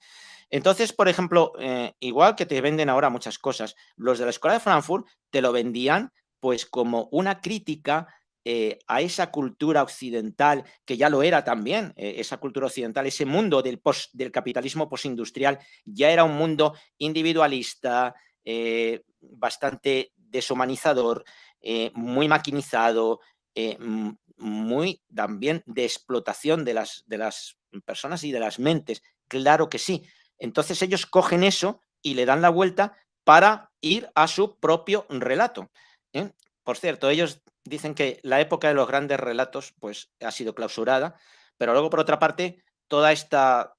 Entonces, por ejemplo, igual que te venden ahora muchas cosas, los de la Escuela de Frankfurt te lo vendían pues como una crítica a esa cultura occidental, que ya lo era también, esa cultura occidental, ese mundo del capitalismo postindustrial, ya era un mundo individualista, bastante deshumanizador, muy maquinizado, muy también de explotación de las personas y de las mentes. Claro que sí. Entonces ellos cogen eso y le dan la vuelta para ir a su propio relato. ¿Eh? Por cierto, ellos dicen que la época de los grandes relatos pues, ha sido clausurada, pero luego, por otra parte, toda esta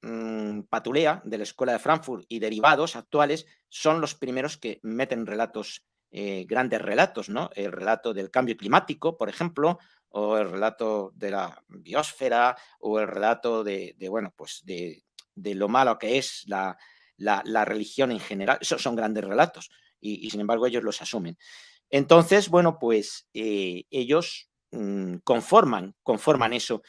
patulea de la Escuela de Frankfurt y derivados actuales son los primeros que meten relatos, grandes relatos, ¿no? El relato del cambio climático, por ejemplo, o el relato de la biosfera, o el relato bueno, pues de lo malo que es la religión en general. Esos son grandes relatos y sin embargo ellos los asumen. Entonces, bueno, pues ellos conforman eso,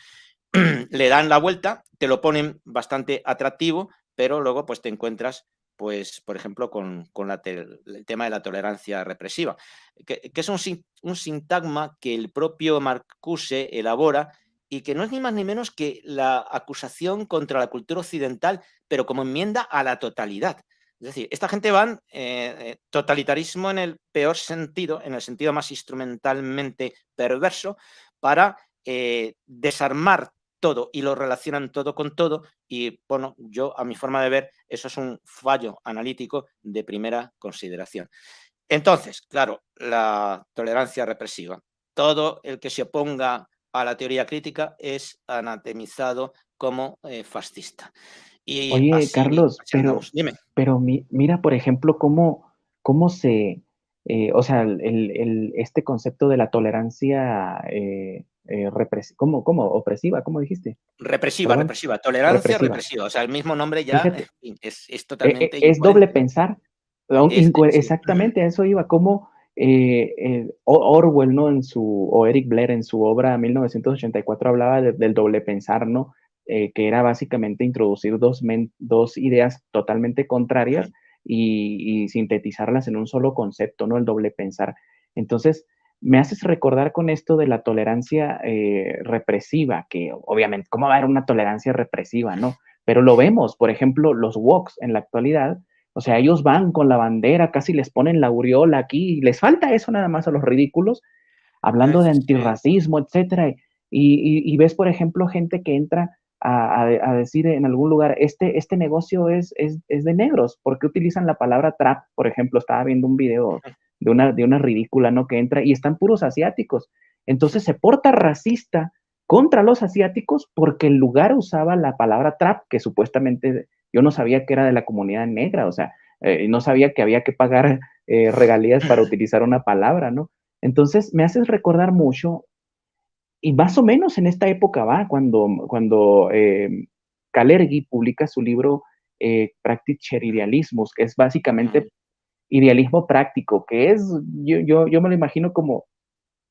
le dan la vuelta, te lo ponen bastante atractivo, pero luego pues te encuentras, pues, por ejemplo, con el tema de la tolerancia represiva, que es un sintagma que el propio Marcuse elabora y que no es ni más ni menos que la acusación contra la cultura occidental, pero como enmienda a la totalidad. Es decir, esta gente van totalitarismo en el peor sentido, en el sentido más instrumentalmente perverso, para desarmar todo y lo relacionan todo con todo y, bueno, yo a mi forma de ver eso es un fallo analítico de primera consideración. Entonces, claro, la tolerancia represiva. Todo el que se oponga a la teoría crítica es anatemizado como fascista. Y Oye, así Carlos, andamos. Dime. pero mira, por ejemplo, cómo se, o sea, este concepto de la tolerancia ¿cómo? Opresiva, ¿cómo dijiste? Represiva, Perdón, represiva. Tolerancia represiva. represiva. O sea, el mismo nombre ya Fíjate, es totalmente es doble incoherente. pensar, Sí. exactamente a eso iba, como Orwell, ¿no? O Eric Blair en su obra 1984 hablaba del doble pensar, ¿no? Que era básicamente introducir dos ideas totalmente contrarias y sintetizarlas en un solo concepto, ¿no? El doble pensar. Entonces, me haces recordar con esto de la tolerancia represiva, que obviamente, ¿cómo va a haber una tolerancia represiva, no? Pero lo vemos, por ejemplo, los woks en la actualidad, o sea, ellos van con la bandera, casi les ponen la aureola aquí, y les falta eso nada más a los ridículos, hablando de Sí. antirracismo, etcétera. Y ves, por ejemplo, gente que entra a decir en algún lugar, este negocio es de negros, ¿por qué utilizan la palabra trap? Por ejemplo, estaba viendo un video de una ridícula, ¿no? Que entra y están puros asiáticos. Entonces se porta racista contra los asiáticos porque el lugar usaba la palabra trap, que supuestamente yo no sabía que era de la comunidad negra, o sea, no sabía que había que pagar regalías para utilizar una palabra, ¿no? Entonces me haces recordar mucho, y más o menos en esta época va, cuando Kalergi publica su libro Praktischer Idealismus, que es básicamente idealismo práctico, que es, yo me lo imagino como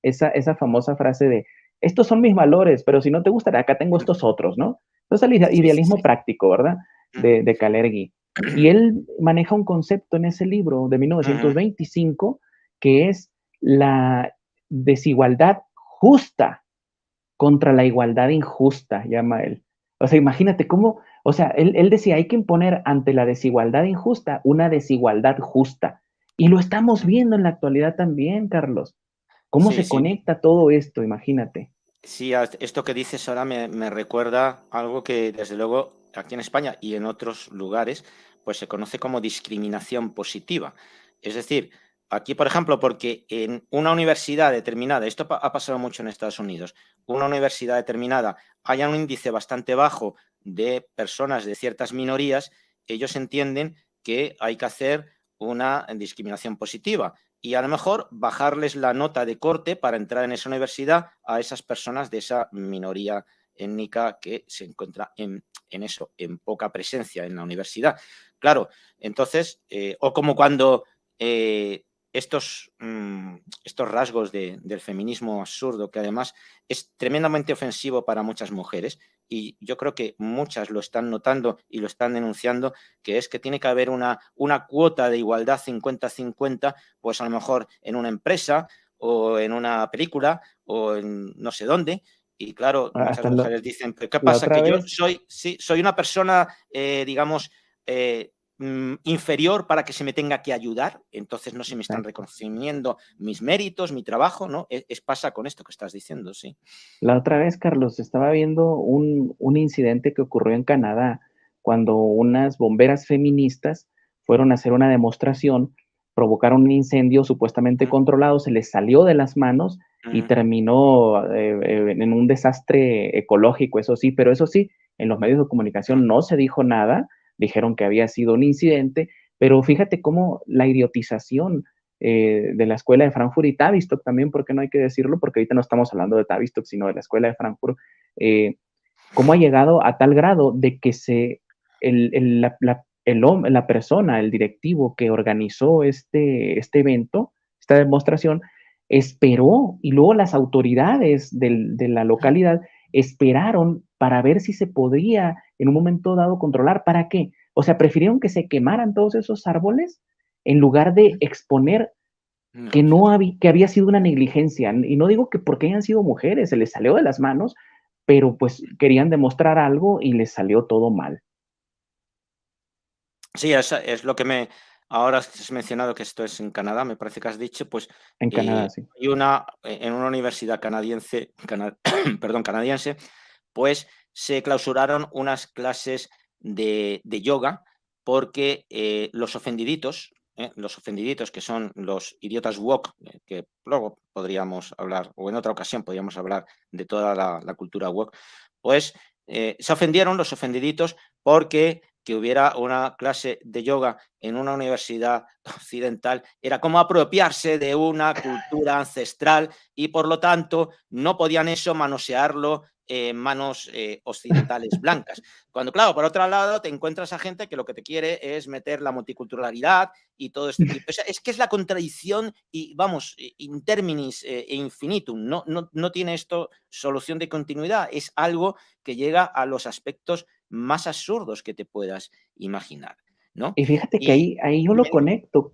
esa famosa frase de, estos son mis valores, pero si no te gustan, acá tengo estos otros, ¿no? Entonces el idealismo Sí. práctico, ¿verdad? De Kalergi. Y él maneja un concepto en ese libro de 1925 que es la desigualdad justa contra la igualdad injusta, llama él. O sea, imagínate cómo, o sea, él decía, hay que imponer ante la desigualdad injusta una desigualdad justa. Y lo estamos viendo en la actualidad también, Carlos. ¿Cómo Sí, se sí. conecta todo esto? Imagínate. Sí, esto que dices ahora me recuerda algo que desde luego aquí en España y en otros lugares pues se conoce como discriminación positiva. Es decir, aquí por ejemplo, porque en una universidad determinada, esto ha pasado mucho en Estados Unidos, una universidad determinada haya un índice bastante bajo de personas de ciertas minorías, ellos entienden que hay que hacer una discriminación positiva y a lo mejor bajarles la nota de corte para entrar en esa universidad a esas personas de esa minoría étnica que se encuentra en eso, en poca presencia en la universidad. Claro, entonces, o como cuando estos rasgos del feminismo absurdo, que además es tremendamente ofensivo para muchas mujeres, y yo creo que muchas lo están notando y lo están denunciando, que es que tiene que haber una cuota de igualdad 50-50, pues a lo mejor en una empresa o en una película o en no sé dónde. Y claro, muchas Hasta mujeres dicen, pero ¿qué la pasa? otra Que yo vez, soy una persona, digamos, inferior para que se me tenga que ayudar, entonces no se me están exacto. reconociendo mis méritos, mi trabajo, ¿no? Pasa con esto que estás diciendo, sí. La otra vez, Carlos, estaba viendo un incidente que ocurrió en Canadá cuando unas bomberas feministas fueron a hacer una demostración, provocaron un incendio supuestamente controlado, se les salió de las manos y Ujú. terminó en un desastre ecológico, eso sí, pero eso sí, en los medios de Ah, comunicación no se dijo nada, dijeron que había sido un incidente, pero fíjate cómo la idiotización de la escuela de Frankfurt y Tavistock también, porque no hay que decirlo, porque ahorita no estamos hablando de Tavistock, sino de la escuela de Frankfurt, eh, cómo ha llegado a tal grado de que la persona, el directivo que organizó este evento, esta demostración, esperó y luego las autoridades de la ujú. localidad esperaron para ver si se podía en un momento dado controlar. ¿Para qué? O sea, prefirieron que se quemaran todos esos árboles en lugar de exponer que, No, no fíjate. había, que había sido una negligencia. Y no digo que porque hayan sido mujeres, se les salió de las manos, pero pues querían demostrar algo y les salió todo mal. Sí, es lo que ahora que has mencionado que esto es en Canadá, me parece que has dicho, pues, En Canadá, sí. hay en una universidad canadiense, perdón, canadiense, pues, se clausuraron unas clases de yoga porque, los ofendiditos, que son los idiotas woke, que luego podríamos hablar, o en otra ocasión podríamos hablar de toda la cultura woke, pues, se ofendieron los ofendiditos porque que hubiera una clase de yoga en una universidad occidental era como apropiarse de una cultura ancestral y por lo tanto no podían eso manosearlo en manos occidentales blancas. Cuando, claro, por otro lado te encuentras a gente que lo que te quiere es meter la multiculturalidad y todo este tipo. O sea, es que es la contradicción y, vamos, in terminis e infinitum. No tiene esto solución de continuidad. Es algo que llega a los aspectos más absurdos que te puedas imaginar, ¿no? Y fíjate que Y ahí yo dime, lo dime. conecto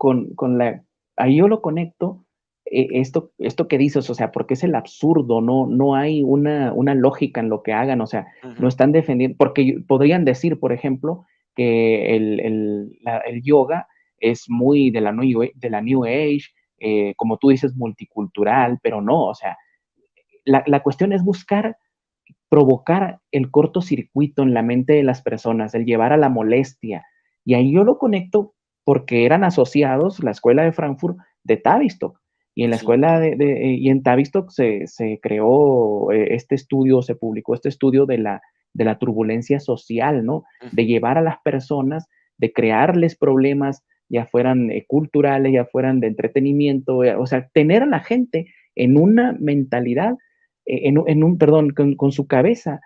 ahí yo lo conecto, esto que dices, o sea, porque es el absurdo, no hay una lógica en lo que hagan, o sea, no Ujú, están defendiendo, porque podrían decir, por ejemplo, que el yoga es muy de la New Age, como tú dices, multicultural, pero no, o sea, la cuestión es buscar provocar el cortocircuito en la mente de las personas, el llevar a la molestia. Y ahí yo lo conecto porque eran asociados la escuela de Frankfurt de Tavistock. Y en la sí, escuela y en Tavistock se creó este estudio, se publicó este estudio de la turbulencia social, ¿no? ujú, De llevar a las personas, de crearles problemas, ya fueran culturales, ya fueran de entretenimiento, o sea, tener a la gente en una mentalidad perdón, con su cabeza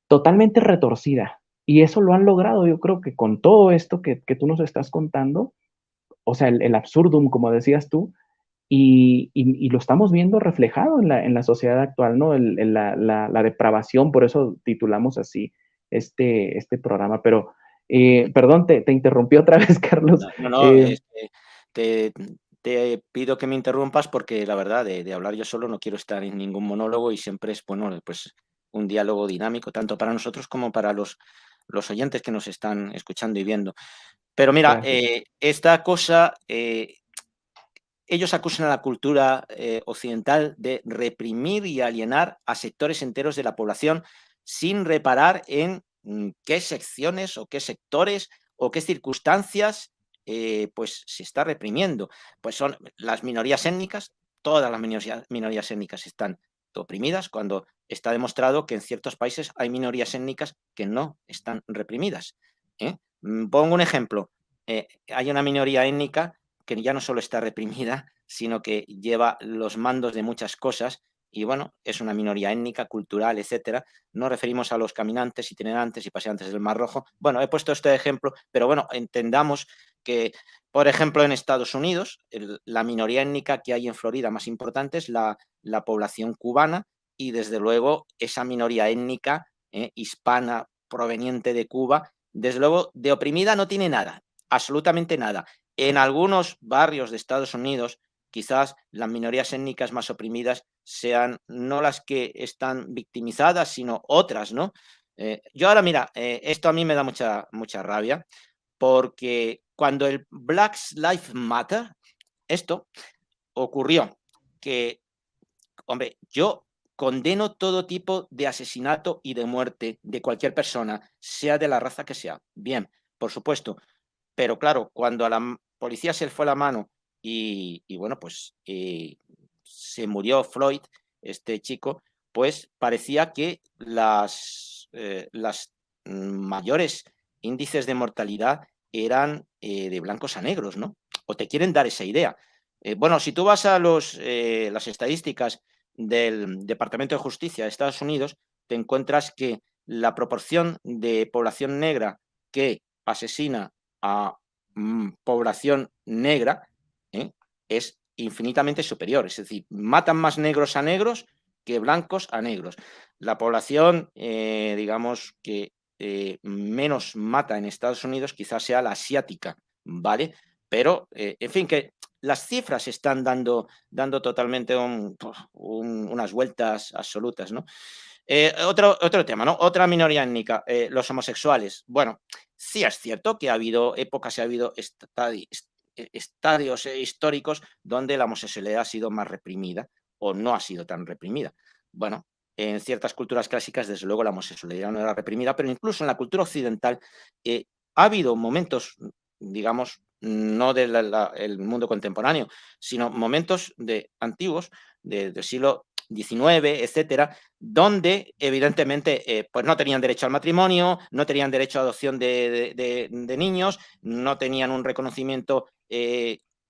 totalmente retorcida. Y eso lo han logrado, yo creo que con todo esto que tú nos estás contando, o sea, el absurdum, como decías tú, y lo estamos viendo reflejado en la sociedad actual, ¿no? La depravación, por eso titulamos así este programa. Pero, ujú. perdón, te interrumpí otra vez, Carlos. No, Eh, te te pido que me interrumpas porque la verdad de hablar yo solo no quiero estar en ningún monólogo y siempre es, bueno, pues un diálogo dinámico, tanto para nosotros como para los oyentes que nos están escuchando y viendo. Pero mira, gracias. esta cosa, ellos acusan a la cultura, occidental de reprimir y alienar a sectores enteros de la población sin reparar en, qué secciones o qué sectores o qué circunstancias, pues, se está reprimiendo. Pues son las minorías étnicas, todas las minorías étnicas están oprimidas, cuando está demostrado que en ciertos países hay minorías étnicas que no están reprimidas, ¿eh? Pongo un ejemplo, hay una minoría étnica que ya no solo está reprimida, sino que lleva los mandos de muchas cosas y bueno, es una minoría étnica, cultural, etcétera. No referimos a los caminantes, itinerantes y paseantes del Mar Rojo. Bueno, he puesto este ejemplo, pero bueno, entendamos que, por ejemplo, en Estados Unidos, la minoría étnica que hay en Florida más importante es la población cubana y desde luego esa minoría étnica hispana proveniente de Cuba, desde luego de oprimida no tiene nada, absolutamente nada. En algunos barrios de Estados Unidos, quizás las minorías étnicas más oprimidas sean no las que están victimizadas, sino otras, ¿no? Yo ahora, mira, esto a mí me da mucha rabia, porque cuando el Black Lives Matter, esto ocurrió, que, hombre, yo condeno todo tipo de asesinato y de muerte de cualquier persona, sea de la raza que sea. Bien, por supuesto, pero claro, cuando a la policía se le fue la mano y bueno, pues se murió Floyd, este chico, pues parecía que las mayores índices de mortalidad eran de blancos a negros, ¿no? O te quieren dar esa idea. Bueno, si tú vas a las estadísticas del Departamento de Justicia de Estados Unidos, te encuentras que la proporción de población negra que asesina a población negra es infinitamente superior. Es decir, matan más negros a negros que blancos a negros. La población, digamos, que menos mata en Estados Unidos quizás sea la asiática, ¿vale? Pero, en fin, que las cifras están dando totalmente unas vueltas absolutas, ¿no? Otro tema, ¿no? Otra minoría étnica, los homosexuales. Bueno, sí es cierto que ha habido épocas y ha habido estadios históricos donde la homosexualidad ha sido más reprimida o no ha sido tan reprimida. Bueno, en ciertas culturas clásicas, desde luego, la homosexualidad no era reprimida, pero incluso en la cultura occidental ha habido momentos, digamos, no del mundo contemporáneo, sino momentos antiguos, del siglo XIX, etcétera, donde evidentemente pues no tenían derecho al matrimonio, no tenían derecho a adopción de niños, no tenían un reconocimiento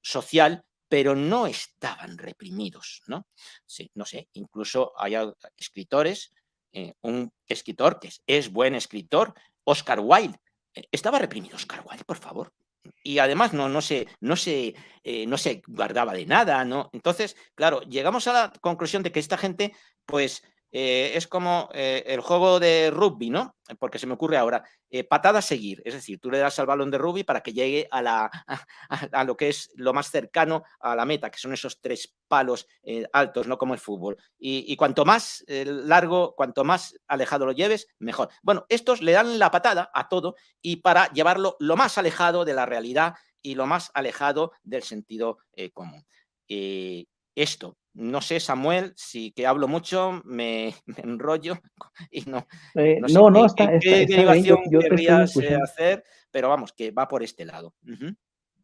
social, pero no estaban reprimidos, ¿no? Sí, no sé, incluso hay escritores, un escritor que es buen escritor, Oscar Wilde, estaba reprimido Oscar Wilde, por favor. Y además no se guardaba de nada, ¿no? Entonces, claro, llegamos a la conclusión de que esta gente, pues, es como el juego de rugby, ¿no? Porque se me ocurre ahora, patada a seguir, es decir, tú le das al balón de rugby para que llegue a lo que es lo más cercano a la meta, que son esos 3 palos altos, no como el fútbol. Y cuanto más largo, cuanto más alejado lo lleves, mejor. Bueno, estos le dan la patada a todo y para llevarlo lo más alejado de la realidad y lo más alejado del sentido común. Esto, no sé, Samuel, si que hablo mucho, me enrollo y no sé No, qué está bien, derivación yo te estoy querrías escuchando. hacer, pero vamos, que va por este lado.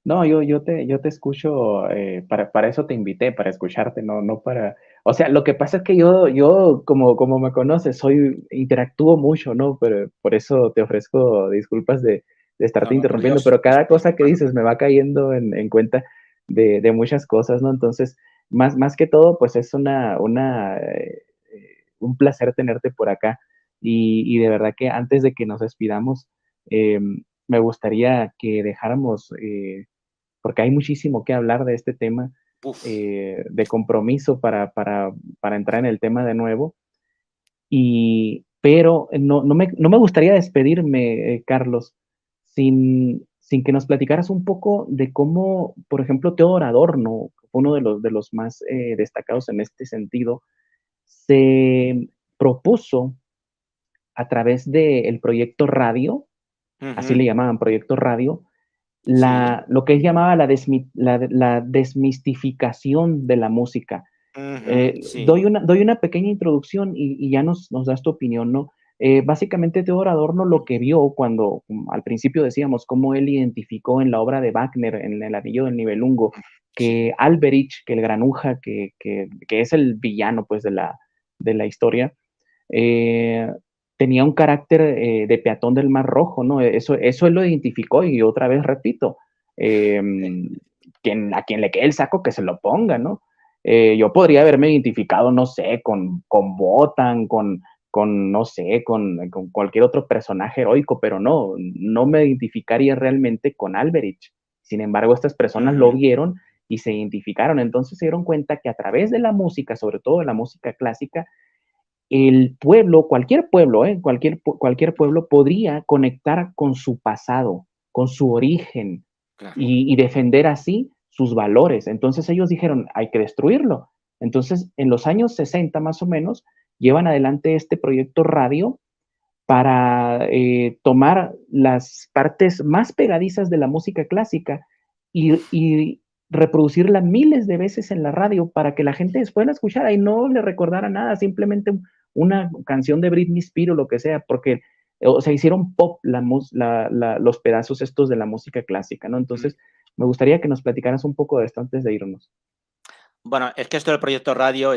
No, yo te escucho, para eso te invité, para escucharte, no para, o sea, lo que pasa es que yo como me conoces, interactúo mucho, ¿no? Pero por eso te ofrezco disculpas de No, estarte no, por interrumpiendo, Dios, pero cada es cosa que normal. dices me va cayendo en cuenta de muchas cosas, ¿no? Entonces, más que todo, pues es un placer tenerte por acá y de verdad que antes de que nos despidamos, me gustaría que dejáramos porque hay muchísimo que hablar de este tema Uf, de compromiso para entrar en el tema de nuevo. Pero no me gustaría despedirme, Carlos, sin que nos platicaras un poco de cómo, por ejemplo, Teodor Adorno, uno de los más destacados en este sentido, se propuso a través del proyecto Radio, así le llamaban proyecto Radio, sí. lo que él llamaba la desmistificación de la música. Sí. Doy una pequeña introducción y ya nos das tu opinión, ¿no? Básicamente, Teodor Adorno lo que vio cuando, al principio decíamos, cómo él identificó en la obra de Wagner, en El Anillo del Nibelungo, Sí. que Alberich, que el granuja, que es el villano, pues, de la historia, eh, tenía un carácter de peatón del Mar Rojo, ¿no? Eso él lo identificó y otra vez repito, eh, a quien le quede el saco que se lo ponga, ¿no? Yo podría haberme identificado, no sé, con Wotan, no sé, con cualquier otro personaje heroico, pero no me identificaría realmente con Alberich. Sin embargo, estas personas lo vieron y se identificaron, entonces se dieron cuenta que a través de la música, sobre todo de la música clásica, el pueblo, cualquier pueblo podría conectar con su pasado, con su origen Claro. y defender así sus valores. Entonces ellos dijeron, hay que destruirlo. Entonces, en los años 60 más o menos, llevan adelante este proyecto Radio para tomar las partes más pegadizas de la música clásica y reproducirla miles de veces en la radio para que la gente después la escuchara y no le recordara nada, simplemente una canción de Britney Spears o lo que sea, porque, o sea, hicieron pop los pedazos estos de la música clásica, ¿no? Entonces, me gustaría que nos platicaras un poco de esto antes de irnos. Bueno, es que esto del proyecto radio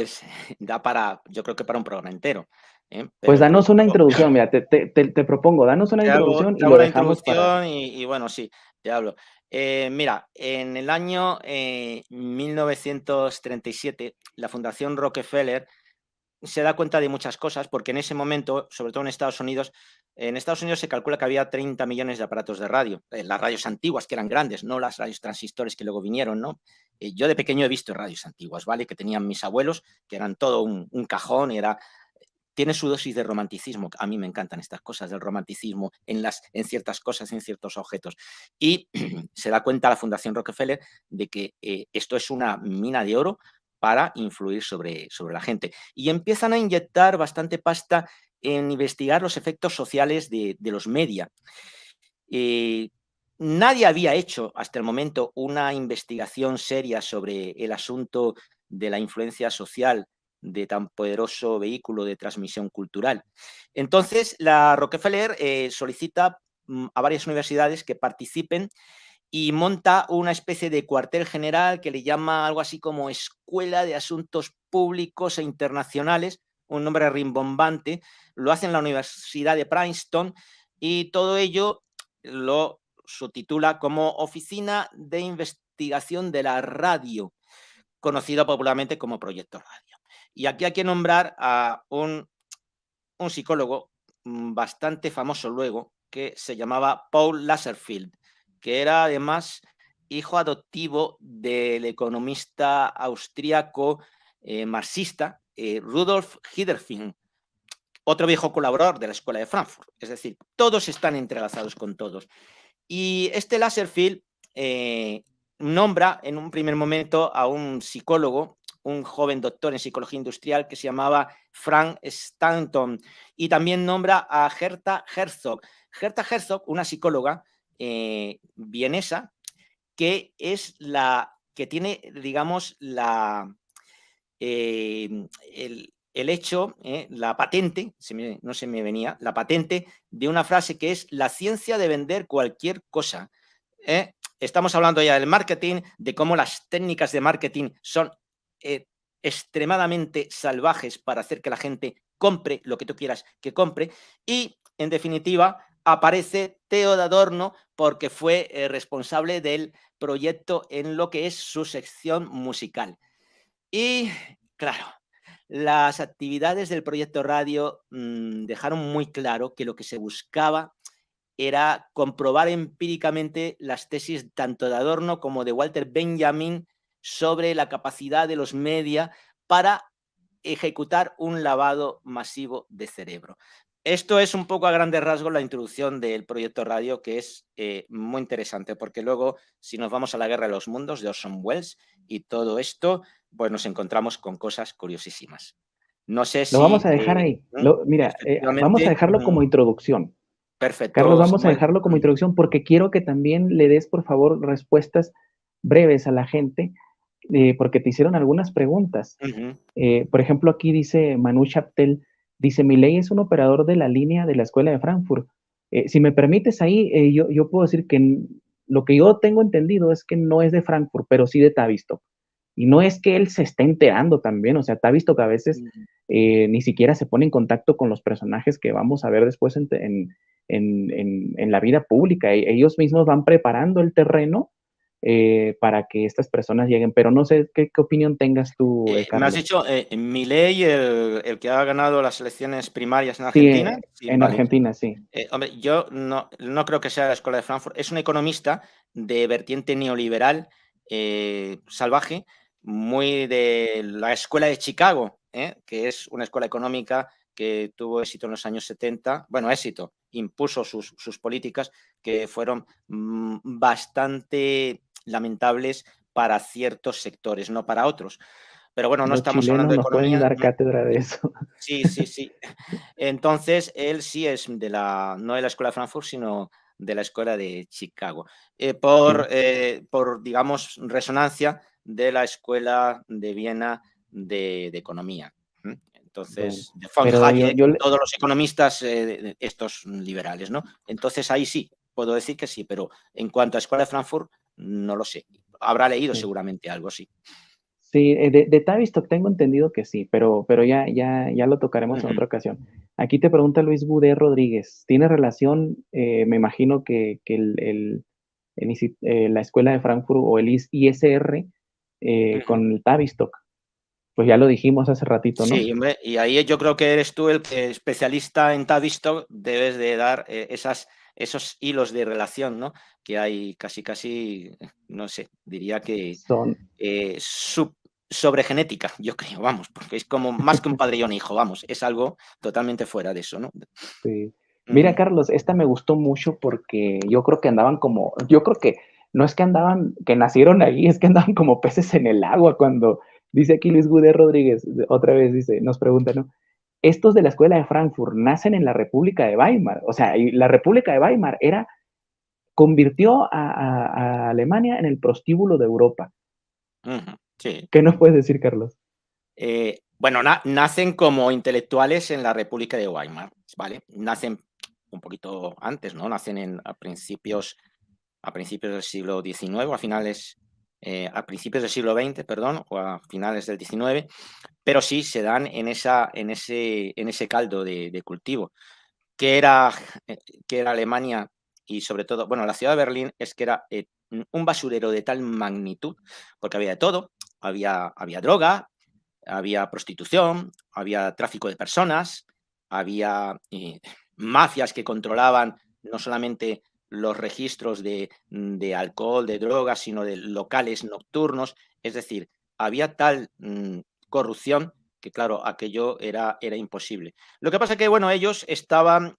da para, yo creo que para un programa entero. Pero Pues el danos una proyecto, introducción, mira, te propongo, danos una introducción te y hago lo una dejamos para... introducción y bueno, sí, te hablo. Mira, en el año 1937, la Fundación Rockefeller se da cuenta de muchas cosas, porque en ese momento, sobre todo en Estados Unidos se calcula que había 30 millones de aparatos de radio, las radios antiguas, que eran grandes, no las radios transistores que luego vinieron, ¿no? Yo de pequeño he visto radios antiguas, ¿vale? Que tenían mis abuelos, que eran todo un cajón, tiene su dosis de romanticismo. A mí me encantan estas cosas del romanticismo en ciertas cosas, en ciertos objetos. Y se da cuenta la Fundación Rockefeller de que esto es una mina de oro para influir sobre la gente. Y empiezan a inyectar bastante pasta en investigar los efectos sociales de los media. Eh, Nadie había hecho hasta el momento una investigación seria sobre el asunto de la influencia social de tan poderoso vehículo de transmisión cultural. Entonces, la Rockefeller solicita a varias universidades que participen y monta una especie de cuartel general que le llama algo así como Escuela de Asuntos Públicos e Internacionales, un nombre rimbombante. Lo hace en la Universidad de Princeton y todo ello lo subtitula como Oficina de Investigación de la Radio, conocido popularmente como Proyecto Radio. Y aquí hay que nombrar a un psicólogo bastante famoso luego, que se llamaba Paul Lasserfield, que era además hijo adoptivo del economista austríaco marxista Rudolf Hilderfing, otro viejo colaborador de la Escuela de Frankfurt. Es decir, todos están entrelazados con todos. Y este Lasserfield nombra en un primer momento a un psicólogo, un joven doctor en psicología industrial que se llamaba Frank Stanton, y también nombra a Herta Herzog. Herta Herzog, una psicóloga vienesa, que es la que tiene, digamos, el hecho, la patente, no se me venía, la patente de una frase que es la ciencia de vender cualquier cosa. Estamos hablando ya del marketing, de cómo las técnicas de marketing son extremadamente salvajes para hacer que la gente compre lo que tú quieras que compre. Y, en definitiva, aparece Theo de Adorno porque fue responsable del proyecto en lo que es su sección musical. Y, claro, las actividades del proyecto radio dejaron muy claro que lo que se buscaba era comprobar empíricamente las tesis tanto de Adorno como de Walter Benjamin sobre la capacidad de los media para ejecutar un lavado masivo de cerebro. Esto es un poco a grandes rasgos la introducción del proyecto radio, que es muy interesante, porque luego, si nos vamos a la Guerra de los Mundos de Orson Welles y todo esto, pues nos encontramos con cosas curiosísimas. No sé Lo vamos si, a dejar ahí. Mira, vamos a efectivamente, dejarlo como introducción. Carlos, perfecto, vamos a Samuel. dejarlo como introducción porque quiero que también le des, por favor, respuestas breves a la gente, porque te hicieron algunas preguntas. Por ejemplo, aquí dice Manu Chaptel, dice, Milei es un operador de la línea de la Escuela de Frankfurt. Si me permites ahí, yo puedo decir que lo que yo tengo entendido es que no es de Frankfurt, pero sí de Tavistock. Y no es que él se esté enterando también, o sea, Tavistock a veces ni siquiera se pone en contacto con los personajes que vamos a ver después en la vida pública. Ellos mismos van preparando el terreno para que estas personas lleguen, pero no sé qué opinión tengas tú, Me has Carlos. dicho Milei, el que ha ganado las elecciones primarias en Sí, Argentina. Sí, en vale. Argentina, sí. Hombre, yo no creo que sea la Escuela de Frankfurt. Es un economista de vertiente neoliberal salvaje, muy de la Escuela de Chicago, que es una escuela económica que tuvo éxito en los años 70. Bueno, éxito, impuso sus políticas que fueron bastante lamentables para ciertos sectores, no para otros. Pero bueno, no Los estamos hablando chilenos de nos pueden economía. dar cátedra de eso. Sí, sí, sí. Entonces, él sí es no de la Escuela de Frankfurt, sino de la Escuela de Chicago. Por, digamos, resonancia de la Escuela de Viena de Economía. Bueno, Entonces, de von pero Hayek, todos los economistas estos liberales, ¿no? Entonces, ahí sí, puedo decir que sí, pero en cuanto a Escuela de Frankfurt, no lo sé. Habrá leído sí. seguramente algo, sí. Sí, de Tavistock tengo entendido que sí, pero ya lo tocaremos en Ujú. otra ocasión. Aquí te pregunta Luis Budé Rodríguez, ¿tiene relación, me imagino que la Escuela de Frankfurt o el ISR Ujú. con el Tavistock? Pues ya lo dijimos hace ratito, ¿no? Sí, hombre, y ahí yo creo que eres tú el que especialista en Tavistock, debes de dar esos hilos de relación, ¿no? Que hay casi, no sé, diría que Son, sobre genética, yo creo, vamos, porque es como más que un padre y un hijo, vamos, es algo totalmente fuera de eso, ¿no? sí. Mira, Ujú, Carlos, esta me gustó mucho porque yo creo que yo creo que no es que que nacieron ahí, es que andaban como peces en el agua cuando dice aquí Luis Gudé Rodríguez, otra vez dice, nos pregunta, ¿no? Estos de la escuela de Frankfurt nacen en la República de Weimar, o sea, y la República de Weimar convirtió a Alemania en el prostíbulo de Europa. ujú, sí. ¿Qué nos puedes decir, Carlos? Bueno, nacen como intelectuales en la República de Weimar, ¿vale? Nacen un poquito antes, ¿no? Nacen a principios del siglo XIX, a principios del siglo XX, perdón, o a finales del XIX, pero sí se dan en ese caldo de cultivo, que era, que era Alemania y sobre todo, bueno, la ciudad de Berlín es que era un basurero de tal magnitud, porque había de todo, había droga, había prostitución, había tráfico de personas, había mafias que controlaban no solamente los registros de alcohol, de drogas, sino de locales nocturnos. Es decir, había tal corrupción que, claro, aquello era imposible. Lo que pasa que, bueno, ellos estaban...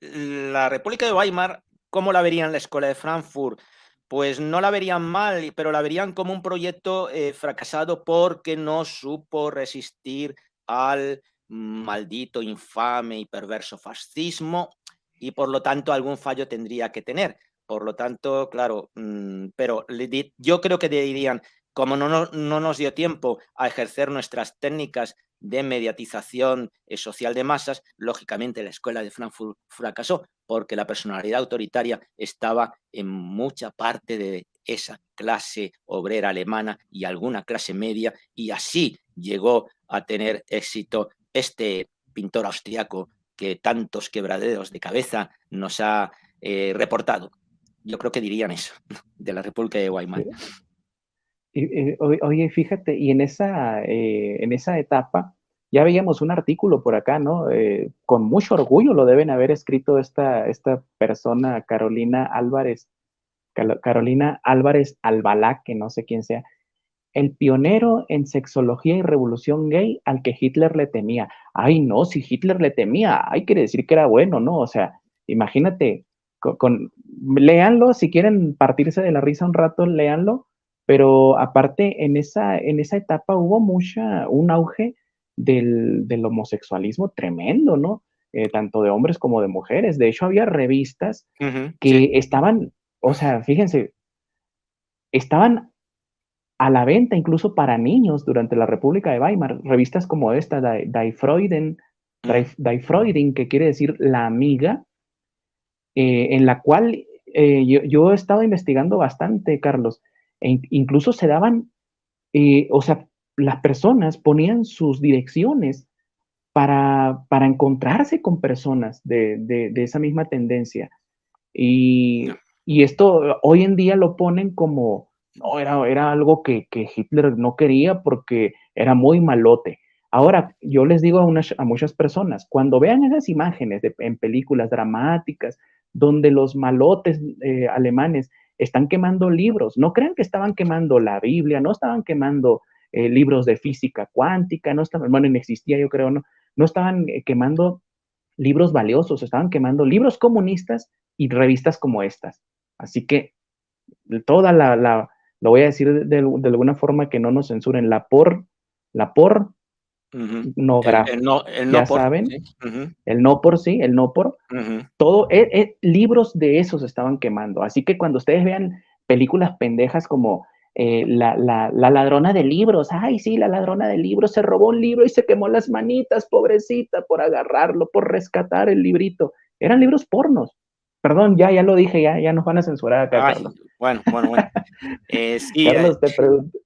la República de Weimar, ¿cómo la verían la Escuela de Frankfurt? Pues no la verían mal, pero la verían como un proyecto fracasado porque no supo resistir al maldito, infame y perverso fascismo y por lo tanto algún fallo tendría que tener. Por lo tanto, claro, pero yo creo que dirían, como no nos dio tiempo a ejercer nuestras técnicas de mediatización social de masas, lógicamente la escuela de Frankfurt fracasó porque la personalidad autoritaria estaba en mucha parte de esa clase obrera alemana y alguna clase media, y así llegó a tener éxito este pintor austriaco que tantos quebraderos de cabeza nos ha reportado. Yo creo que dirían eso de la República de Weimar. Oye, fíjate, y en esa etapa ya veíamos un artículo por acá, ¿no? Con mucho orgullo lo deben haber escrito esta persona, Carolina Álvarez Albalá, que no sé quién sea, el pionero en sexología y revolución gay al que Hitler le temía. Ay, no, si Hitler le temía, ay, quiere decir que era bueno, ¿no? O sea, imagínate, léanlo, si quieren partirse de la risa un rato, léanlo, pero aparte en esa etapa hubo un auge del homosexualismo tremendo, ¿no? Tanto de hombres como de mujeres. De hecho, había revistas Ujú, sí. que estaban, o sea, fíjense, estaban a la venta incluso para niños durante la República de Weimar, revistas como esta, Ujú, Die Freundin, que quiere decir la amiga, en la cual yo he estado investigando bastante, Carlos, incluso se daban, o sea, las personas ponían sus direcciones para encontrarse con personas de esa misma tendencia. no, Y esto hoy en día lo ponen como, no, era algo que Hitler no quería porque era muy malote. Ahora, yo les digo a muchas personas, cuando vean esas imágenes en películas dramáticas donde los malotes alemanes están quemando libros, no crean que estaban quemando la Biblia, no estaban quemando libros de física cuántica, no estaban, bueno, no existía, yo creo, no estaban quemando libros valiosos, estaban quemando libros comunistas y revistas como estas. Así que toda lo voy a decir de alguna forma que no nos censuren, la ujú. pornografía, El ya no por, sí. saben, Ujú, el no por sí, el no por, ujú. todo, libros de esos estaban quemando. Así que cuando ustedes vean películas pendejas como la ladrona de libros, ay, sí, la ladrona de libros se robó un libro y se quemó las manitas, pobrecita, por agarrarlo, por rescatar el librito. Eran libros pornos. Perdón, ya lo dije, ya nos van a censurar acá, Ay, Carlos. bueno. Sí, Carlos, te pregunto.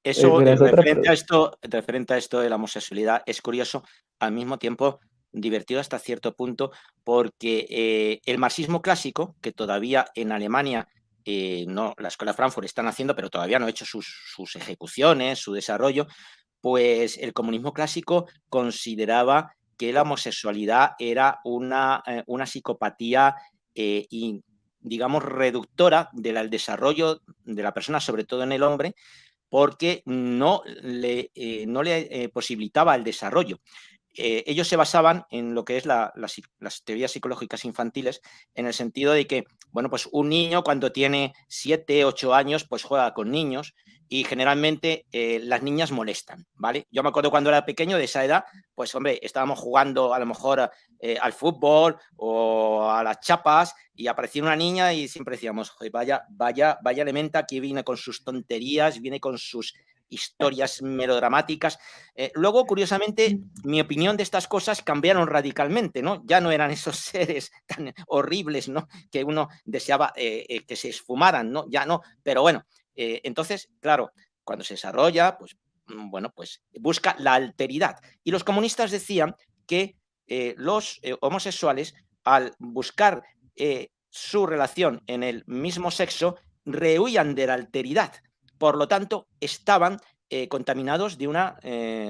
Eso, Pero es otra referente a esto de la homosexualidad, es curioso, al mismo tiempo divertido hasta cierto punto, porque el marxismo clásico, que todavía en Alemania, no, la Escuela de Frankfurt están haciendo, pero todavía no ha hecho sus ejecuciones, su desarrollo, pues el comunismo clásico consideraba que la homosexualidad era una psicopatía y, digamos, reductora del desarrollo de la persona, sobre todo en el hombre, porque no le posibilitaba el desarrollo. Ellos se basaban en lo que es las teorías psicológicas infantiles, en el sentido de que, bueno, pues un niño cuando tiene 7, 8 años, pues juega con niños y generalmente las niñas molestan, ¿vale? Yo me acuerdo cuando era pequeño de esa edad, pues hombre, estábamos jugando a lo mejor al fútbol o a las chapas y aparecía una niña y siempre decíamos, vaya elementa que viene con sus tonterías, viene con sus historias melodramáticas. Luego, curiosamente, mi opinión de estas cosas cambiaron radicalmente, ¿no? Ya no eran esos seres tan horribles, ¿no? Que uno deseaba que se esfumaran, ¿no? Ya no, pero bueno, entonces, claro, cuando se desarrolla, pues, bueno, pues busca la alteridad. Y los comunistas decían que los homosexuales, al buscar su relación en el mismo sexo, rehuían de la alteridad. Por lo tanto, estaban contaminados de una,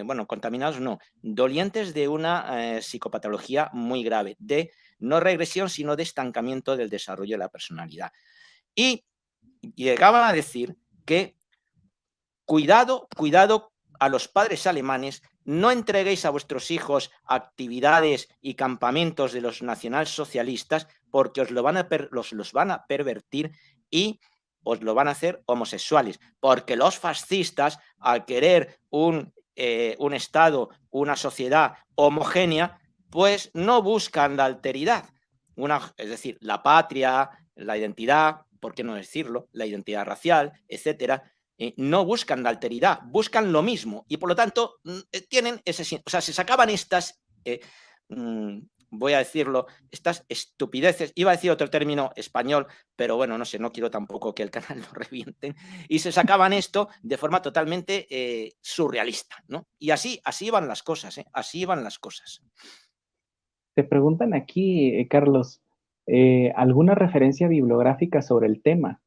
bueno, contaminados no, dolientes de una psicopatología muy grave, de no regresión, sino de estancamiento del desarrollo de la personalidad. Y llegaban a decir que cuidado a los padres alemanes, no entreguéis a vuestros hijos actividades y campamentos de los nacionalsocialistas porque os lo van los van a pervertir y os lo van a hacer homosexuales, porque los fascistas, al querer un Estado, una sociedad homogénea, pues no buscan la alteridad, es decir, la patria, la identidad, ¿por qué no decirlo?, la identidad racial, etcétera. No buscan la alteridad, buscan lo mismo y por lo tanto tienen ese, o sea, se sacaban estas, voy a decirlo, estas estupideces, iba a decir otro término español, pero bueno, no sé, no quiero tampoco que el canal lo revienten, y se sacaban esto de forma totalmente surrealista, ¿no? Y así iban las cosas, así iban las cosas. Te preguntan aquí, Carlos, ¿alguna referencia bibliográfica sobre el tema?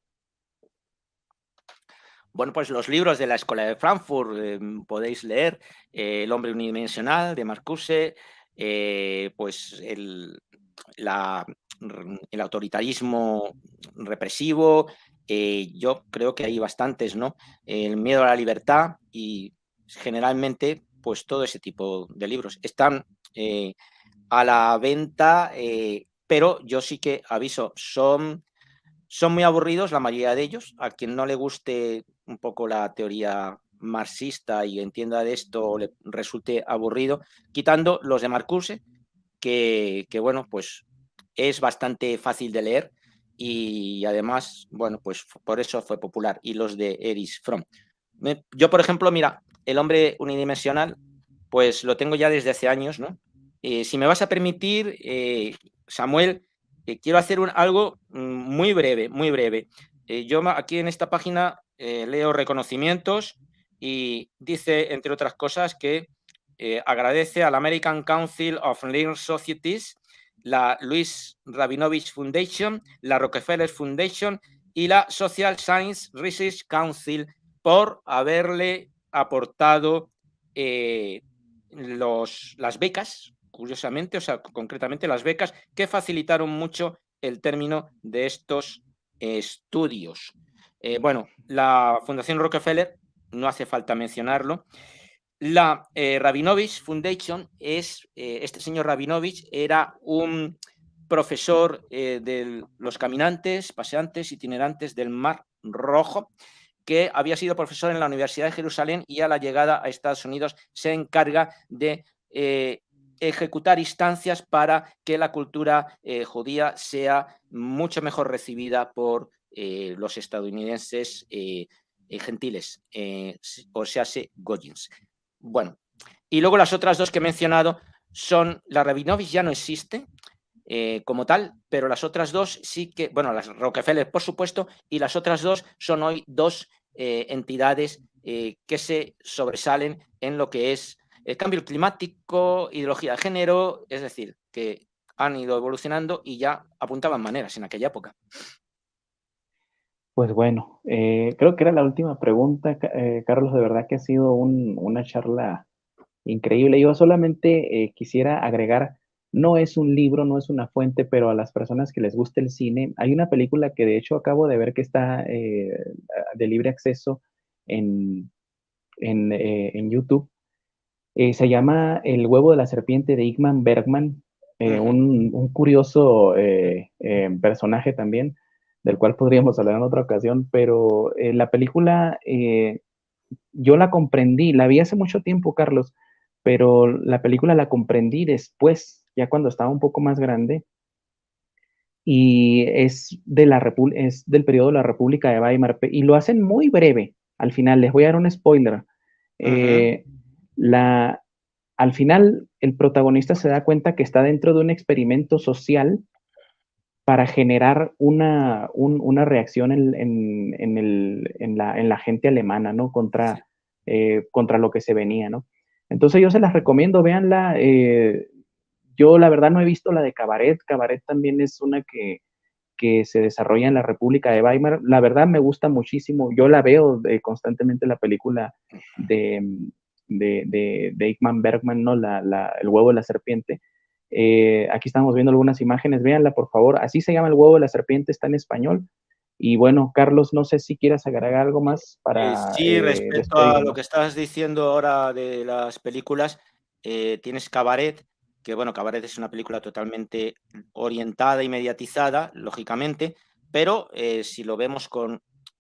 Bueno, pues los libros de la Escuela de Frankfurt podéis leer El hombre unidimensional de Marcuse, pues el autoritarismo represivo, yo creo que hay bastantes, ¿no? El miedo a la libertad y generalmente pues todo ese tipo de libros. Están a la venta, pero yo sí que aviso, son muy aburridos la mayoría de ellos. A quien no le guste un poco la teoría marxista y entienda de esto le resulte aburrido, quitando los de Marcuse, que bueno, pues es bastante fácil de leer y además, bueno, pues por eso fue popular. Y los de Erich Fromm. Yo, por ejemplo, mira, El hombre unidimensional, pues lo tengo ya desde hace años, ¿no? Si me vas a permitir, Samuel, quiero hacer algo muy breve, muy breve. Yo aquí en esta página leo reconocimientos y dice, entre otras cosas, que agradece al American Council of Learned Societies, la Louis Rabinovich Foundation, la Rockefeller Foundation y la Social Science Research Council por haberle aportado las becas, curiosamente, o sea, concretamente las becas que facilitaron mucho el término de estos estudios. Bueno, la Fundación Rockefeller, no hace falta mencionarlo. La Rabinovich Foundation este señor Rabinovich era un profesor de los caminantes, paseantes, itinerantes del Mar Rojo, que había sido profesor en la Universidad de Jerusalén y a la llegada a Estados Unidos se encarga de ejecutar instancias para que la cultura judía sea mucho mejor recibida por los estadounidenses gentiles, o sea, goyins. Bueno, y luego las otras dos que he mencionado son, la Rabinovich ya no existe como tal, pero las otras dos sí que, bueno, las Rockefeller por supuesto, y las otras dos son hoy dos entidades que se sobresalen en lo que es el cambio climático, ideología de género, es decir, que han ido evolucionando y ya apuntaban maneras en aquella época. Pues bueno, creo que era la última pregunta, Carlos. De verdad que ha sido una charla increíble. Yo solamente quisiera agregar, no es un libro, no es una fuente, pero a las personas que les gusta el cine, hay una película que de hecho acabo de ver que está de libre acceso en, en YouTube. Se llama El huevo de la serpiente de Ingmar Bergman, un curioso personaje también, del cual podríamos hablar en otra ocasión, pero la película yo la comprendí, la vi hace mucho tiempo, Carlos, pero la película la comprendí después, ya cuando estaba un poco más grande, y es del periodo de la República de Weimar, y lo hacen muy breve. Al final, les voy a dar un spoiler. Eh, la, Al final, el protagonista se da cuenta que está dentro de un experimento social para generar una reacción en la gente alemana, ¿no? Contra lo que se venía, ¿no? Entonces yo se las recomiendo, véanla. Yo la verdad no he visto la de Cabaret. Cabaret también es una que se desarrolla en la República de Weimar. La verdad me gusta muchísimo. Yo la veo constantemente la película de, de Ingmar Bergman, ¿no? El huevo de la serpiente. Aquí estamos viendo algunas imágenes, véanla por favor. Así se llama El huevo de la serpiente, está en español. Y bueno, Carlos, no sé si quieras agregar algo más para Sí, respecto a lo despedirnos. que estás diciendo ahora de las películas, tienes Cabaret, que bueno, Cabaret es una película totalmente orientada y mediatizada, lógicamente, pero si lo vemos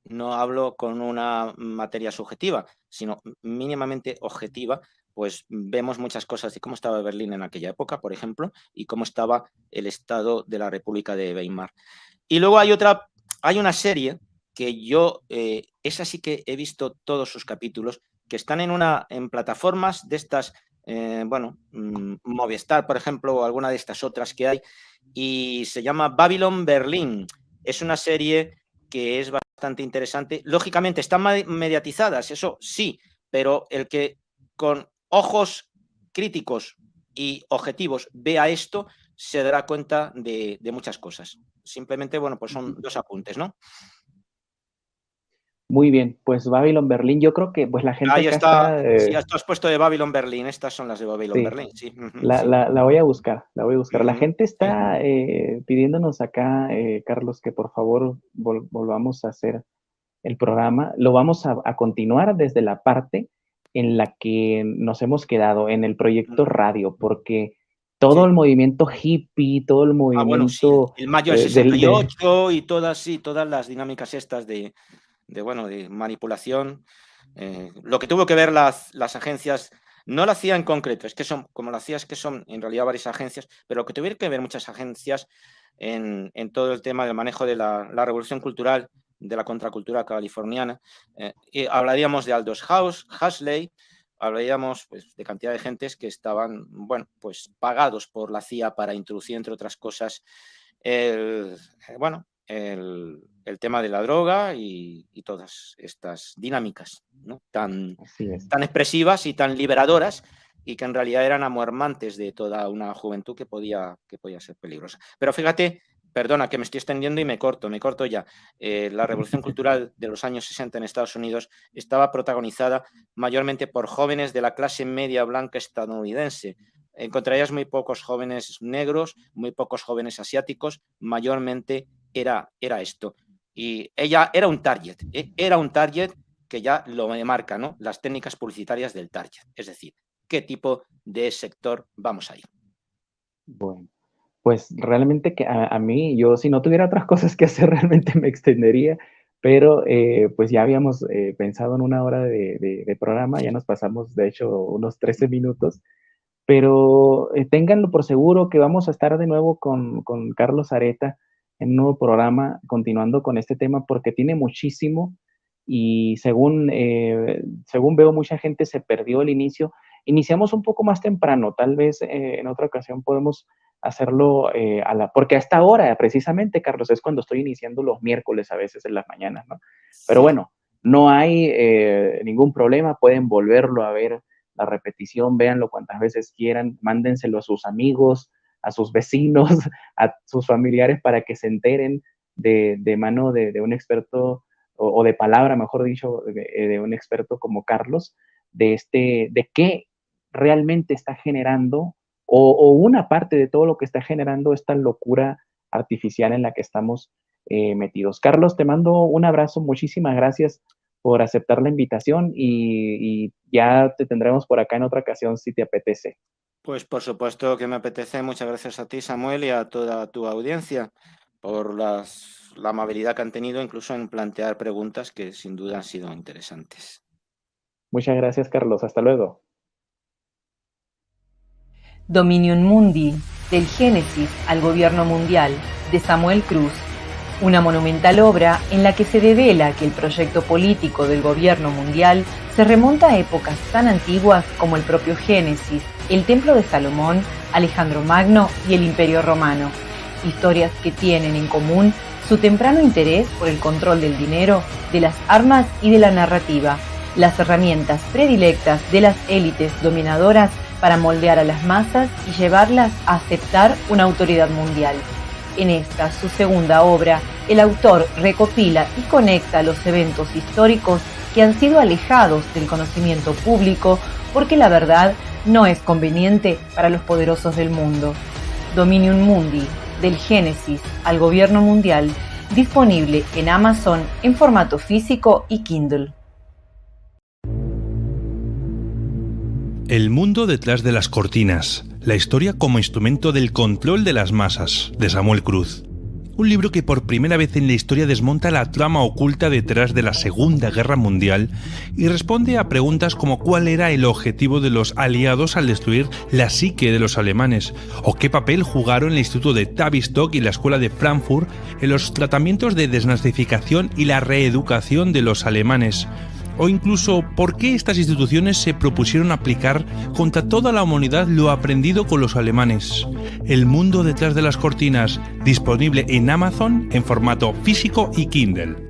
no hablo con una materia subjetiva, sino mínimamente objetiva, pues vemos muchas cosas de cómo estaba Berlín en aquella época, por ejemplo, y cómo estaba el estado de la República de Weimar. Y luego hay una serie que yo, esa sí que he visto todos sus capítulos, que están en plataformas de estas, bueno, Movistar, por ejemplo, o alguna de estas otras que hay, y se llama Babylon Berlin. Es una serie que es bastante interesante. Lógicamente, están mediatizadas, eso sí, pero el que con ojos críticos y objetivos vea esto, se dará cuenta de muchas cosas. Simplemente, bueno, pues son dos apuntes, ¿no? Muy bien, pues Babylon Berlín, yo creo que pues la gente Ahí acá está, está, si has puesto de Babylon Berlin, estas son las de Babylon sí, Berlin, sí, sí. la voy a buscar, la voy a buscar. La gente Sí. está pidiéndonos acá, Carlos, que por favor volvamos a hacer el programa. Lo vamos a continuar desde la parte en la que nos hemos quedado, en el proyecto radio, porque todo el Sí. movimiento hippie, todo el Bueno, sí, movimiento el mayo del de 68 y todas, sí, todas las dinámicas estas bueno, de manipulación. Lo que tuvo que ver las agencias, no la CIA en concreto, es que son, como la CIA es que son en realidad varias agencias, pero lo que tuvieron que ver muchas agencias en todo el tema del manejo de la revolución cultural, de la contracultura californiana. Y hablaríamos de Aldous Huxley, hablaríamos pues, de cantidad de gentes que estaban, bueno, pues pagados por la CIA para introducir, entre otras cosas, bueno, el tema de la droga y todas estas dinámicas, ¿no? así es. Tan expresivas y tan liberadoras y que en realidad eran amuermantes de toda una juventud que podía ser peligrosa. Pero fíjate, perdona que me estoy extendiendo y me corto ya. La revolución cultural de los años 60 en Estados Unidos estaba protagonizada mayormente por jóvenes de la clase media blanca estadounidense. Encontrarías muy pocos jóvenes negros, muy pocos jóvenes asiáticos, mayormente era esto. Y ella era un target que ya lo marca, ¿no? Las técnicas publicitarias del target, es decir, qué tipo de sector vamos a ir. Bueno, pues realmente que a mí, yo si no tuviera otras cosas que hacer, realmente me extendería, pero pues ya habíamos pensado en una hora de programa, ya nos pasamos de hecho unos 13 minutos, pero ténganlo por seguro que vamos a estar de nuevo con Carlos Areta en un nuevo programa, continuando con este tema, porque tiene muchísimo y según veo, mucha gente se perdió el inicio. Iniciamos un poco más temprano, tal vez en otra ocasión podemos hacerlo porque a esta hora, precisamente, Carlos, es cuando estoy iniciando los miércoles a veces en las mañanas, ¿no? Pero Sí. bueno, No hay ningún problema, pueden volverlo a ver la repetición, véanlo cuantas veces quieran, mándenselo a sus amigos, a sus vecinos, a sus familiares para que se enteren de mano de un experto o de palabra, mejor dicho, de un experto como Carlos, de qué realmente está generando o una parte de todo lo que está generando esta locura artificial en la que estamos metidos. Carlos, te mando un abrazo, muchísimas gracias por aceptar la invitación y ya te tendremos por acá en otra ocasión si te apetece. Pues por supuesto que me apetece. Muchas gracias a ti, Samuel, y a toda tu audiencia por la amabilidad que han tenido incluso en plantear preguntas que sin duda han sido interesantes. Muchas gracias, Carlos. Hasta luego. Dominium Mundi, del Génesis al Gobierno Mundial, de Samuel Cruz. Una monumental obra en la que se devela que el proyecto político del gobierno mundial se remonta a épocas tan antiguas como el propio Génesis, el Templo de Salomón, Alejandro Magno y el Imperio Romano. Historias que tienen en común su temprano interés por el control del dinero, de las armas y de la narrativa, las herramientas predilectas de las élites dominadoras para moldear a las masas y llevarlas a aceptar una autoridad mundial. En esta, su segunda obra, el autor recopila y conecta los eventos históricos que han sido alejados del conocimiento público porque la verdad no es conveniente para los poderosos del mundo. Dominium Mundi, del Génesis al Gobierno Mundial, disponible en Amazon en formato físico y Kindle. El mundo detrás de las cortinas, la historia como instrumento del control de las masas, de Samuel Cruz. Un libro que por primera vez en la historia desmonta la trama oculta detrás de la Segunda Guerra Mundial y responde a preguntas como cuál era el objetivo de los aliados al destruir la psique de los alemanes, o qué papel jugaron el Instituto de Tavistock y la Escuela de Frankfurt en los tratamientos de desnazificación y la reeducación de los alemanes. O incluso, ¿por qué estas instituciones se propusieron aplicar contra toda la humanidad lo aprendido con los alemanes? El mundo detrás de las cortinas, disponible en Amazon en formato físico y Kindle.